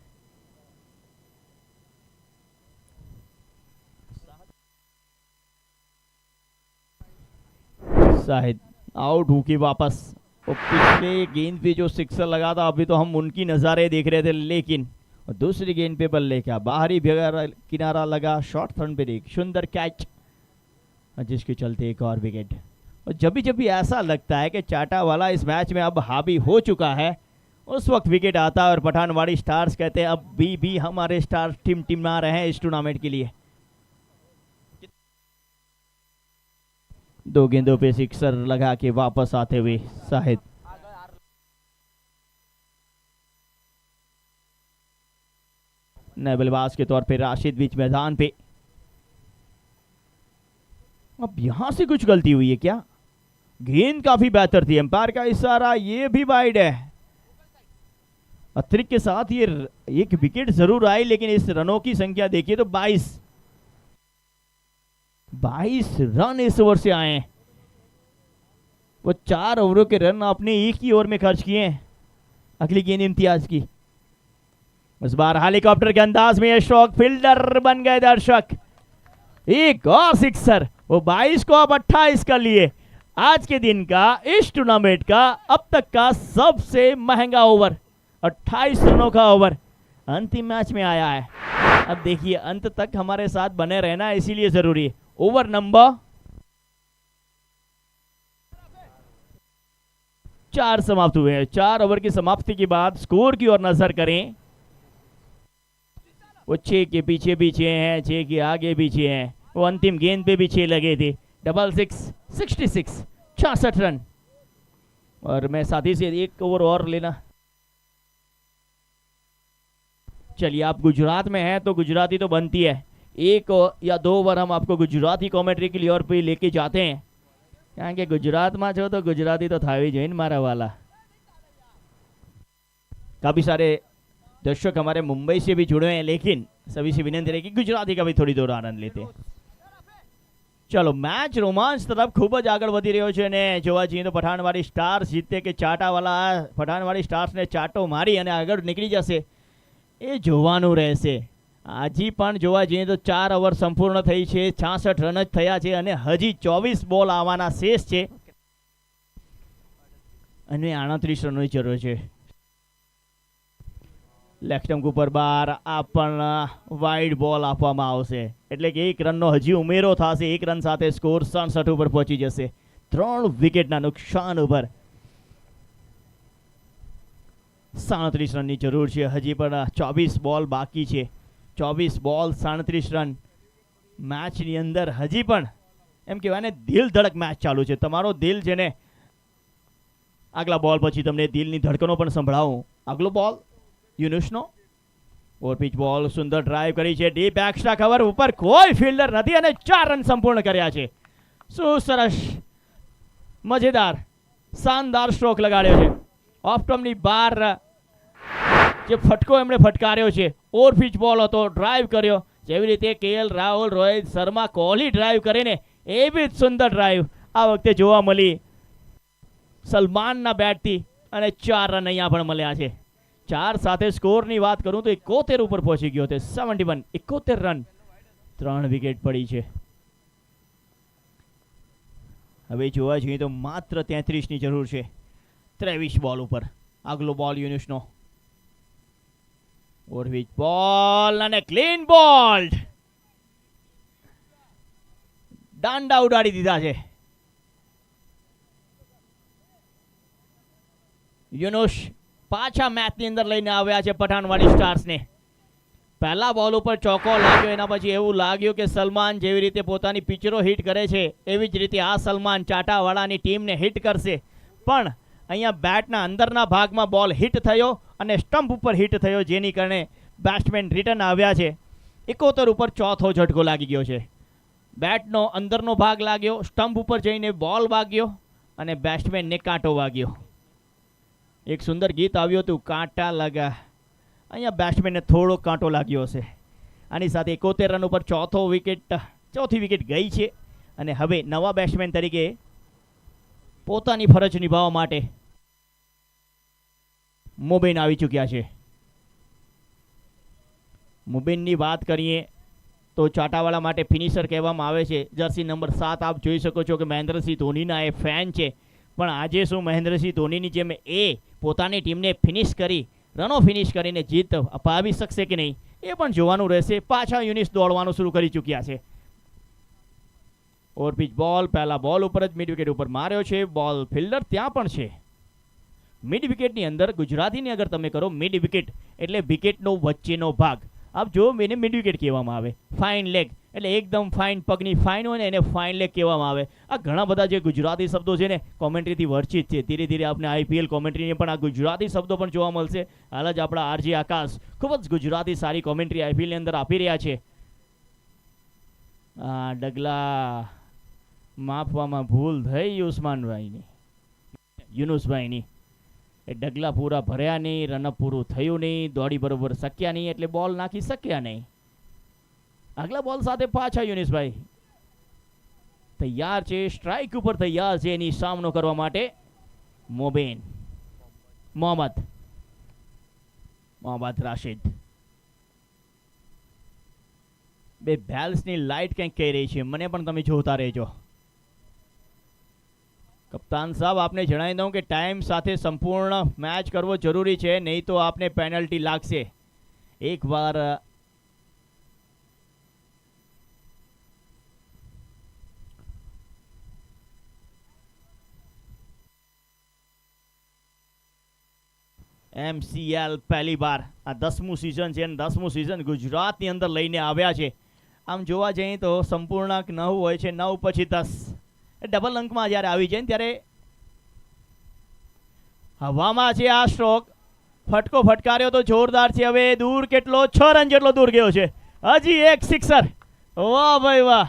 शायद आउट हूँ कि वापस। वो पिछले गेंद पे जो सिक्सर लगा था, अभी तो हम उनकी नज़ारे देख रहे थे, लेकिन दूसरी गेंद पे बल्ले का बाहरी किनारा लगा, शॉर्ट थर्न पे एक सुंदर कैच, जिसके चलते एक और विकेट। और जब भी ऐसा लगता है कि चाटावाला इस मैच में अब हावी हो चुका है, उस वक्त विकेट आता है और पठानवाड़ी स्टार्स कहते हैं अब भी हमारे स्टार्स टिमटिमा रहे हैं इस टूर्नामेंट के लिए। 2 गेंदों पे सिक्सर लगा के वापस आते हुए शाहिद। नए बल्लेबाज के तौर पे राशिद बीच मैदान पे। अब यहां से कुछ गलती हुई है क्या? गेंद काफी बेहतर थी, एम्पायर का इशारा, ये भी वाइड है। अतिरिक्त के साथ ये एक विकेट जरूर आई, लेकिन इस रनों की संख्या देखिए तो 22 रन इस ओवर से आए हैं। वो 4 ओवरों के रन आपने एक ही ओवर में खर्च किए हैं। अगली गेंद इम्तियाज की, इस बार हेलीकॉप्टर के अंदाज में अशोक फील्डर बन गए दर्शक। एक और सिक्सर, वो 22 को अब 28 कर लिए। आज के दिन का, इस टूर्नामेंट का अब तक का सबसे महंगा ओवर, 28 रनों का ओवर अंतिम मैच में आया है। अब देखिए अंत तक हमारे साथ बने रहना इसीलिए जरूरी है। ओवर नंबर 4 समाप्त हुए हैं। 4 ओवर की समाप्ति के बाद स्कोर की ओर नजर करें, वो 6 के पीछे भी 6 हैं, 6 के आगे भी 6 हैं। वो अंतिम गेंद पे भी 6 लगे थे। 66 66 रन। और मैं साथी से एक ओवर और लेना। चलिए, आप गुजरात में हैं तो गुजराती तो बनती है। 1 या 2 ओवर हम आपको गुजराती कॉमेंट्री के लिए और पे लेके जाते हैं, કારણ કે ગુજરાતમાં છો તો ગુજરાતી તો થાવી જોઈએ ને મારા वाला। काफी सारे दर्शक हमारे मुंबई से भी जुड़े हैं, लेकिन सभी से विनती है कि गुजराती का भी थोड़ी देर आनंद लेते हैं। चलो, मैच रोमांच तरफ खूब ज આગળ વધી રહ્યો છે ને જોવા જઈએ તો પઠાણવાડી સ્ટાર્સ જીતે કે ચાટાવાલા પઠાણવાડી સ્ટાર્સને ચાટો મારી અને આગળ નીકળી જશે એ જોવાનું રહેશે। હજી પણ જોવા જઈએ તો 4 ઓવર સંપૂર્ણ થઈ છે, 66 રન જ થયા છે અને હજી 24 બોલ આવવાના શેષ છે અને 38 રનની જરૂર છે। લેગ સ્ટમ્પ ઉપર બાર, આ પણ વાઇડ બોલ આપવામાં આવશે એટલે કે 1 રનનો હજી ઉમેરો થશે। 1 રન સાથે સ્કોર 67 ઉપર પહોંચી જશે। 3 વિકેટના નુકસાન ઉપર 37 રનની જરૂર છે। હજી પણ 24 બોલ બાકી છે। 24 બોલ 37 રન મેચની અંદર હજી પણ એમ કહેવાય ને દિલ ધડક મેચ ચાલુ છે। તમારો દિલ છે ને આગલા બોલ પછી તમને દિલની ધડકનો પણ સંભળાવું। આગલો બોલ યુનુસનો ઓવર પીચ બોલ, સુંદર ડ્રાઈવ કરી છે, ડીપ એક્સ્ટ્રા કવર ઉપર કોઈ ફિલ્ડર નથી અને 4 રન સંપૂર્ણ કર્યા છે। શું સરસ મજેદાર શાનદાર સ્ટ્રોક લગાડ્યો છે। ઓફ સ્ટમ્પની બહાર જે ફટકો એમણે ફટકાર્યો છે, ઓવર પીચ બોલ હતો, ડ્રાઈવ કર્યો જેવી રીતે કેએલ રાહુલ, રોહિત શર્મા, કોહલી ડ્રાઈવ કરીને એવી જ સુંદર ડ્રાઈવ આ વખતે જોવા મળી સલમાનના બેટથી અને 4 રન અહીંયા પણ મળ્યા છે। 4 સાથે સ્કોરની વાત કરું તો 71 ઉપર પહોંચી ગયો છે। 71 71 રન, 3 વિકેટ પડી છે। હવે જોવા જઈએ તો માત્ર 33ની જરૂર છે 23 બોલ ઉપર। આગલો બોલ યુનુસનો ઓવરપીચ બોલ અને ક્લીન બોલ્ડ, દાંડા ઉડાડી દીધા છે। યુનુસ પાછા મેચની અંદર લઈને આવ્યા છે પઠાણવાડી સ્ટાર્સને। પહેલા બોલ ઉપર ચોકો લાગ્યો, એના પછી એવું લાગ્યું કે સલમાન જેવી રીતે પોતાની પિચરો હિટ કરે છે એવી જ રીતે આ સલમાન ચાટાવાળાની ટીમને હિટ કરશે, પણ અહીંયા બેટના અંદરના ભાગમાં બોલ હિટ થયો અને સ્ટમ્પ ઉપર હિટ થયો, જેની કારણે બેટ્સમેન રિટર્ન આવ્યા છે। 71 ઉપર ચોથો ઝટકો લાગી ગયો છે। બેટનો અંદરનો ભાગ લાગ્યો, સ્ટમ્પ ઉપર જઈને બોલ વાગ્યો અને બેટ્સમેનને કાંટો વાગ્યો। એક સુંદર ગીત આવ્યું હતું, કાંટા લગા। અહીંયા બેટ્સમેનને થોડો કાંટો લાગ્યો હશે। આની સાથે 71 રન ઉપર ચોથી વિકેટ ગઈ છે અને હવે નવા બેટ્સમેન તરીકે પોતાની ફરજ નિભાવવા માટે મોબેન આવી ચૂક્યા છે। મોબેનની વાત કરીએ તો ચાટાવાળા માટે ફિનિશર કહેવામાં આવે છે। જર્સી નંબર 7 આપ જોઈ શકો છો કે મહેન્દ્રસિંહ ધોનીના એ ફેન છે, પણ આજે શું મહેન્દ્રસિંહ ધોનીની જેમ એ પોતાની ટીમને ફિનિશ કરીને જીત અપાવી શકશે કે નહીં એ પણ જોવાનું રહેશે। પાછા યુનિસ દોડવાનું શરૂ કરી ચૂક્યા છે। ઓવરપીચ બોલ પહેલા બોલ ઉપર જ મિડ વિકેટ ઉપર માર્યો છે। બોલ ફિલ્ડર ત્યાં પણ છે। મિડ વિકેટની અંદર ગુજરાતીની અગર તમે કરો, મિડ વિકેટ એટલે વિકેટનો વચ્ચેનો ભાગ। આપ જો એને મિડ વિકેટ કહેવામાં આવે। ફાઇન લેગ એટલે એકદમ ફાઇન પગની ફાઇન હોય ને એને ફાઇન લેગ કહેવામાં આવે। આ ઘણા બધા જે ગુજરાતી શબ્દો છે ને કોમેન્ટ્રીથી વર્ચિત છે। ધીરે ધીરે આપણે આઈપીએલ કોમેન્ટ્રીને પણ આ ગુજરાતી શબ્દો પણ જોવા મળશે। હાલ જ આપણા આરજી આકાશ ખૂબ જ ગુજરાતી સારી કોમેન્ટ્રી આઈપીએલની અંદર આપી રહ્યા છે। ડગલા માપવામાં ભૂલ થઈ યુનુસભાઈની। એ ડગલા પૂરા ભર્યા નહીં, રનઅપ પૂરું થયું નહીં, દોડી બરોબર શક્યા નહીં એટલે બોલ નાખી શક્યા નહીં। આગલા બોલ સાથે પાછા યુનિસભાઈ તૈયાર છે, સ્ટ્રાઇક ઉપર તૈયાર છે એની સામનો કરવા માટે મોહમ્મદ। મોહમ્મદ રાશિદ. બે બેલ્સની લાઇટ કંઈક કહી રહી છે, મને પણ તમે જોતા રહેજો. કપ્તાન સાહેબ, આપને જણાવી દઉં કે ટાઈમ સાથે સંપૂર્ણ મેચ કરવો જરૂરી છે, નહીં તો આપને પેનલ્ટી લાગશે. એકવાર MCL પહેલી વાર આ 10મું સિઝન છે અને 10મું સિઝન ગુજરાતની અંદર લઈને આવ્યા છે. આમ જોવા જઈએ તો સંપૂર્ણાંક 9 હોય છે, 9 પછી 10 ડબલ અંકમાં જ્યારે આવી જાય ને ત્યારે હવામાં છે આ સ્ટ્રોક. ફટકો ફટકાર્યો તો જોરદાર છે. હવે દૂર કેટલો? 6 રન જેટલો દૂર ગયો છે. હજી એક સિક્સર. વાહ ભાઈ વાહ.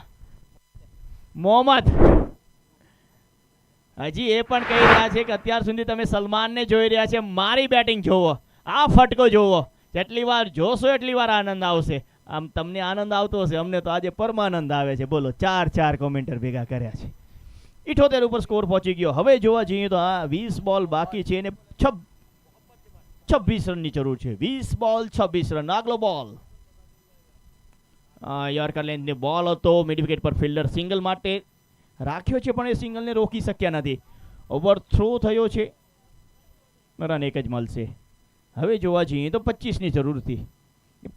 મોહમ્મદ હજી એ પણ કહી રહ્યા છે કે અત્યાર સુધી તમે સલમાનને જોઈ રહ્યા છે, મારી બેટિંગ જોવો, આ ફટકો જોવો. જેટલી વાર જોશો એટલી વાર આનંદ આવશે. આમ તમને આનંદ આવતો હશે, અમને તો આજે પરમાનંદ આવે છે. બોલો, 4 કોમેન્ટર ભેગા કર્યા છે. 78 ઉપર સ્કોર પહોંચી ગયો. હવે જોવા જઈએ તો આ 20 બોલ બાકી છે અને 26 રનની જરૂર છે. 20 બોલ 26 રન. આગલો બોલ યોર્કર લેન્થની બોલ હતો. મિડ વિકેટ પર ફિલ્ડર સિંગલ માટે રાખ્યો છે, પણ એ સિંગલને રોકી શક્યા નથી. ઓવર થ્રો થયો છે, રન એક જ મળશે. હવે જોવા જઈએ તો 25ની જરૂર હતી.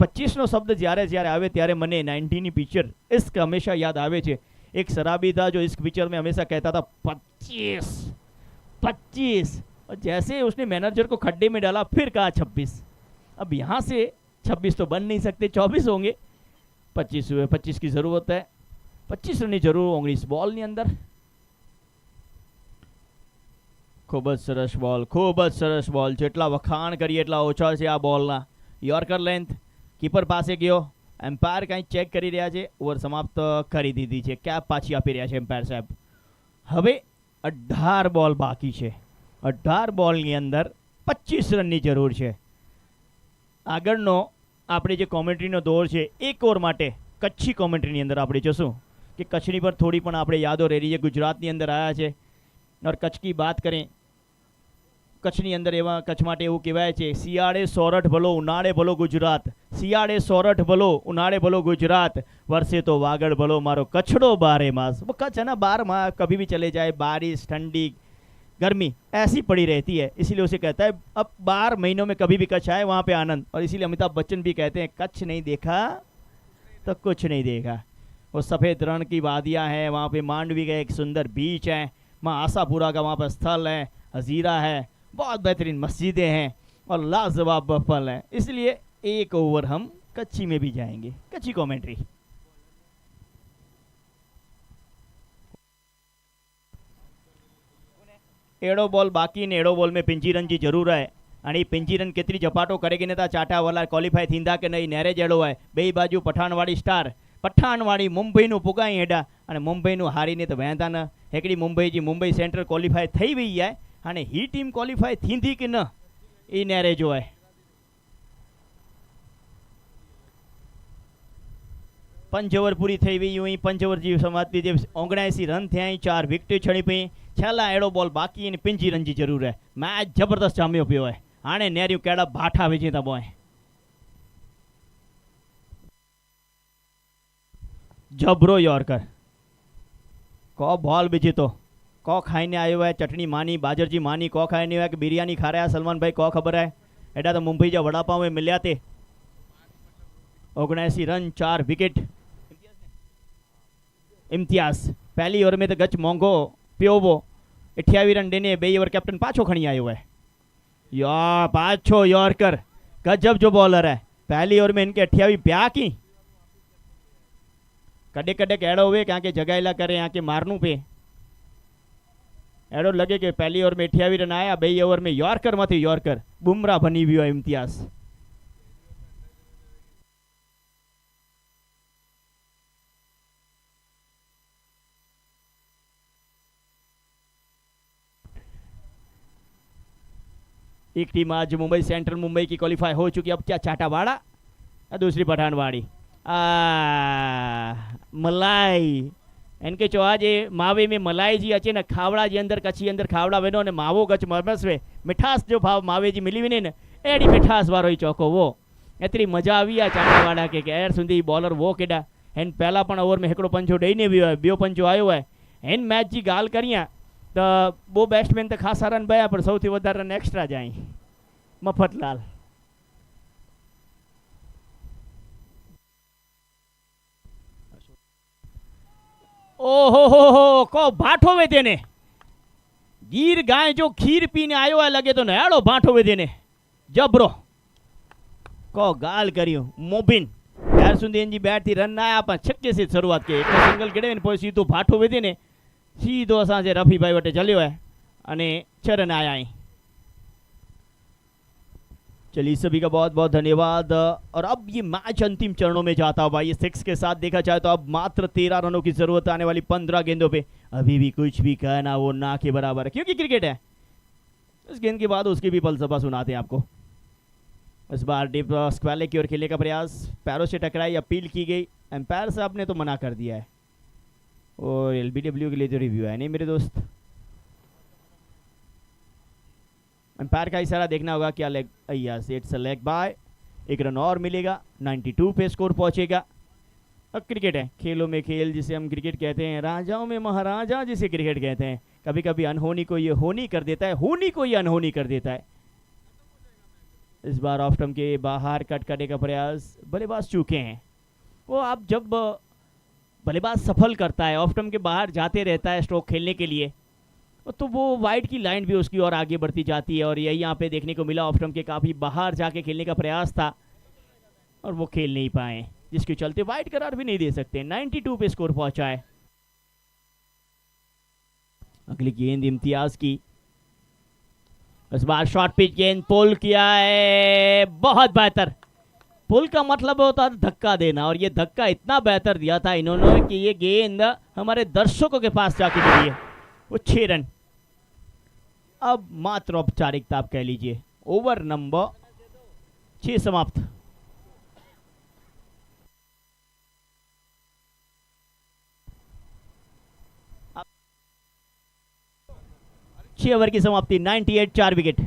25નો શબ્દ જ્યારે જ્યારે આવે ત્યારે મને 90ની પિક્ચર ઇશ્ક હંમેશા યાદ આવે છે. एक शराबी था जो इस पिक्चर में हमेशा कहता था 25 और जैसे उसने मैनेजर को खड्डे में डाला फिर कहा 26. अब यहाँ से 26 तो बन नहीं सकते, 24 होंगे. 25 हुए. 25 की जरूरत है. 25 रन की जरूर 19 बॉल ની અંદર. ખૂબ જ સરસ બોલ, ખૂબ જ સરસ બોલ. જેટલા વખાણ કરીએ એટલા ઓછા છે આ બોલના. યોર્કર લેન્થ કીપર પાસે ગયો. એમ્પાયર કંઈ ચેક કરી રહ્યા છે. ઓવર સમાપ્ત કરી દીધી છે. કેપ પાછી આપી રહ્યા છે એમ્પાયર સાહેબ. હવે 18 બોલ બાકી છે. 18 બોલની અંદર 25 રનની જરૂર છે. આગળનો આપણે જે કોમેન્ટ્રીનો દોર છે, એક ઓવર માટે કચ્છી કોમેન્ટ્રીની અંદર આપણે જોશું કે કચ્છની પર થોડી પણ આપણે યાદો રહી છે. ગુજરાતની અંદર આવ્યા છે और कच्छ की बात करें, કચ્છની અંદર એવા કચ્છ માટે એવું કહેવાય છે, શિયાળે સોરઠ ભલો ઉનાળે ભલો ગુજરાત. શિયાળે સોરઠ ભલો ઉનાળे भलो गुजरात, वर्षे तो वागड़ भलो मारो कच्छड़ो 12 मास. वो कच्छ है ना, 12 माह कभी भी चले जाए, बारिश ठंडी गर्मी ऐसी पड़ी रहती है. इसीलिए उसे कहता है अब 12 महीनों में कभी भी कच्छ आए वहाँ पे आनंद. और इसीलिए अमिताभ बच्चन भी कहते हैं कच्छ नहीं देखा तो कुछ नहीं देखा. वो सफ़ेद रण की वादियाँ हैं, वहाँ पे मांडवी का एक सुंदर बीच है, माँ आशापुरा का वहाँ पर स्थल है, हजीरा है, बहुत बेहतरीन मस्जिदें हैं और लाजवाब फल है. इसलिए एक ओवर हम कच्ची में भी जाएंगे. कच्ची कमेंट्री. एड़ो बॉल बाकी ने एड़ो बॉल में पिंची रन की जरूर है. आणि पिंची रन केतरी झपाटो करेगी ने ता चाटा वाला क्वॉलिफाई थींदा के नहीं. नेरे जेड़ो है बे बाजू पठाणवाड़ी स्टार, पठाणवाड़ी मुंबईનું પુગાઈ હેડા અને મુંબઈનું હારીને તો વહેતા ન. હેકડી મુંબઈ जी मुंबई सेंट्रल क्वॉलिफाई થઈ વઈ है અને ही टीम क्वॉलिफाई थींदी कि न એ નેરે જો है. 5 ओवर पूरी થઈ વઈ. અહીં 5 ओवर जी समाप्ति जे 79 रन થયા, 4 વિકેટ છણી પઈ. છેલ્લા એડો બોલ બાકી અને પિંજી રન जी જરૂર है. मैच जबरदस्त જામ્યો पियो है. આને નેર્યું કેડા ભાઠા વેચી તા બોય. जबरो यॉर्कर को बॉल बीजी तो को खाईने आयो है. चटनी मानी बाजर जी मानी को खाई नहीं है कि बिरयानी खा रहा है सलमान भाई को खबर है. एडा तो मुंबई जो वड़ा पाव में मिल्या थे. 79 रन 4 विकेट. इम्तियाज पहली ओवर में तो गच मोंगो प्योवो 28 रन देने 2 ओवर कैप्टन पाछो खणी आयो है. या पाछो यॉर्कर गजब जो बॉलर है. पहली ओवर में इनके 28 ब्या की कड़े कड़े एड़ो हुए क्या के जगाएला करे यहाँ के मारनू पे एड़ो लगे कि पहली ओवर में 28 रन आया. 2 ओवर में यॉर्कर में यॉर्कर बुमराह बनी हुई है इम्तियाज. एक टीम आज मुंबई सेंट्रल मुंबई की क्वालिफाई हो चुकी. अब क्या चाटावाड़ा, दूसरी पठानवाड़ी. मलाई इनके चो आज मावे में मलाई जी अचे न खावड़ा जी अंदर कच्छी अंदर खावड़ा वेनो ने मावो गच मरमस वे मिठास जो भाव मावे जी मिली वने ने एडी मिठास वारो ही चौको वो एतरी मजा आवी आ चांडावाड़ा के एर सुधी बॉलर वो केडा एन पहला पण ओवर में एकड़ो पंचो डईने वियो है बियो पंचो आयो है एन मैच जी गाल करिया तो वो बेट्समेन तो खासा रन बया पर सौथी वधारे रन एक्स्ट्रा जाई मफतलाल ओहो को भाठो वे देने गीर गाय जो खीर पीने आयो है लगे तो नयाड़ो भाठो वे देने जबरो को गाल करियो मोबिन यार सुंदीन जी बैट थी रन ना आया पर छक्के से शुरुआत की एक सिंगल केड़े ने पोई सीधो भाठो वे देने सीधो असांजे रफी भाई वटे चलियो है अने 6 रन आया है। चलिए सभी का बहुत बहुत धन्यवाद। और अब ये मैच अंतिम चरणों में जाता हुआ ये 6 के साथ देखा जाए तो अब मात्र 13 रनों की जरूरत आने वाली 15 गेंदों पे अभी भी कुछ भी कहना वो ना के बराबर है क्योंकि क्रिकेट है। इस गेंद के बाद उसकी भी फलसफा सुनाते हैं आपको। इस बार डीप स्क्वाले की ओर खेलने का प्रयास पैरों से टकराई अपील की गई एम्पायर साहब ने तो मना कर दिया है और एलबीडब्ल्यू के लिए तो रिव्यू है नहीं मेरे दोस्त। एम्पायर का इशारा देखना होगा क्या leg yes it's a leg bye 1 run और मिलेगा 92 पे स्कोर पहुंचेगा। अब क्रिकेट है खेलों में खेल जिसे हम क्रिकेट कहते हैं राजाओं में महाराजा जिसे क्रिकेट कहते हैं। कभी कभी अनहोनी को ये होनी कर देता है होनी को ये अनहोनी कर देता है। इस बार ऑफ स्टंप के बाहर कट करने का प्रयास बल्लेबाज चूके हैं वो आप जब बल्लेबाज सफल करता है ऑफ स्टंप के बाहर जाते रहता है स्ट्रोक खेलने के लिए तो वो वाइड की लाइन भी उसकी और आगे बढ़ती जाती है और यही यहाँ पे देखने को मिला ऑफ स्टंप के काफ़ी बाहर जाके खेलने का प्रयास था और वो खेल नहीं पाए जिसके चलते वाइड करार भी नहीं दे सकते। 92 पे स्कोर पहुंचा है। अगली गेंद इम्तियाज की इस बार शॉर्ट पिच गेंद पुल किया है बहुत बेहतर। पुल का मतलब होता है धक्का देना और ये धक्का इतना बेहतर दिया था इन्होंने कि ये गेंद हमारे दर्शकों के पास जाके गिरी है वो 6 रन। अब मात्र औपचारिकता आप कह लीजिए ओवर नंबर 6 समाप्त। अब 6 ओवर की समाप्ति 98 4 विकेट।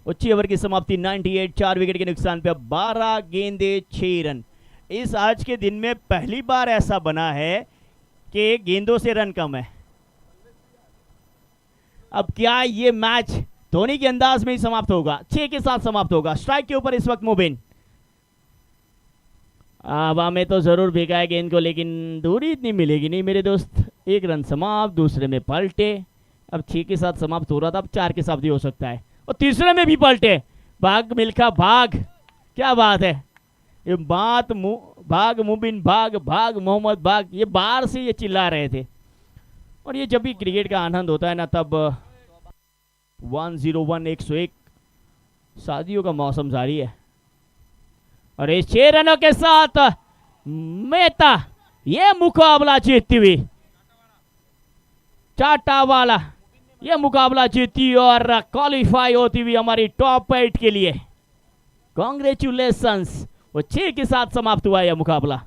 और 6 ओवर की समाप्ति 98 4 विकेट के नुकसान पे 12 गेंदे 6 रन। इस आज के दिन में पहली बार ऐसा बना है कि गेंदों से रन कम है। अब क्या ये मैच धोनी के अंदाज में ही समाप्त होगा 6 के साथ समाप्त होगा। स्ट्राइक के ऊपर इस वक्त मुबिन हवा में तो जरूर फेंका है गेंद को लेकिन दूरी इतनी मिलेगी नहीं मेरे दोस्त। 1 रन समाप्त दूसरे में पलटे। अब 6 के साथ समाप्त हो रहा था अब 4 के साथ भी हो सकता है और तीसरे में भी पलटे। भाग मिल्खा भाग क्या बात है ये बात भाग मुबिन भाग भाग मोहम्मद भाग ये बाहर से ये चिल्ला रहे थे। और ये जब भी क्रिकेट का आनंद होता है ना तब 101 101 शादियों का मौसम जारी है और इस 6 रनों के साथ मेहता ये मुकाबला जीतती हुई चाटावाला ये मुकाबला जीती और क्वालिफाई होती हुई हमारी टॉप 8 के लिए। कांग्रेचुलेशंस। वो 6 के साथ समाप्त हुआ यह मुकाबला।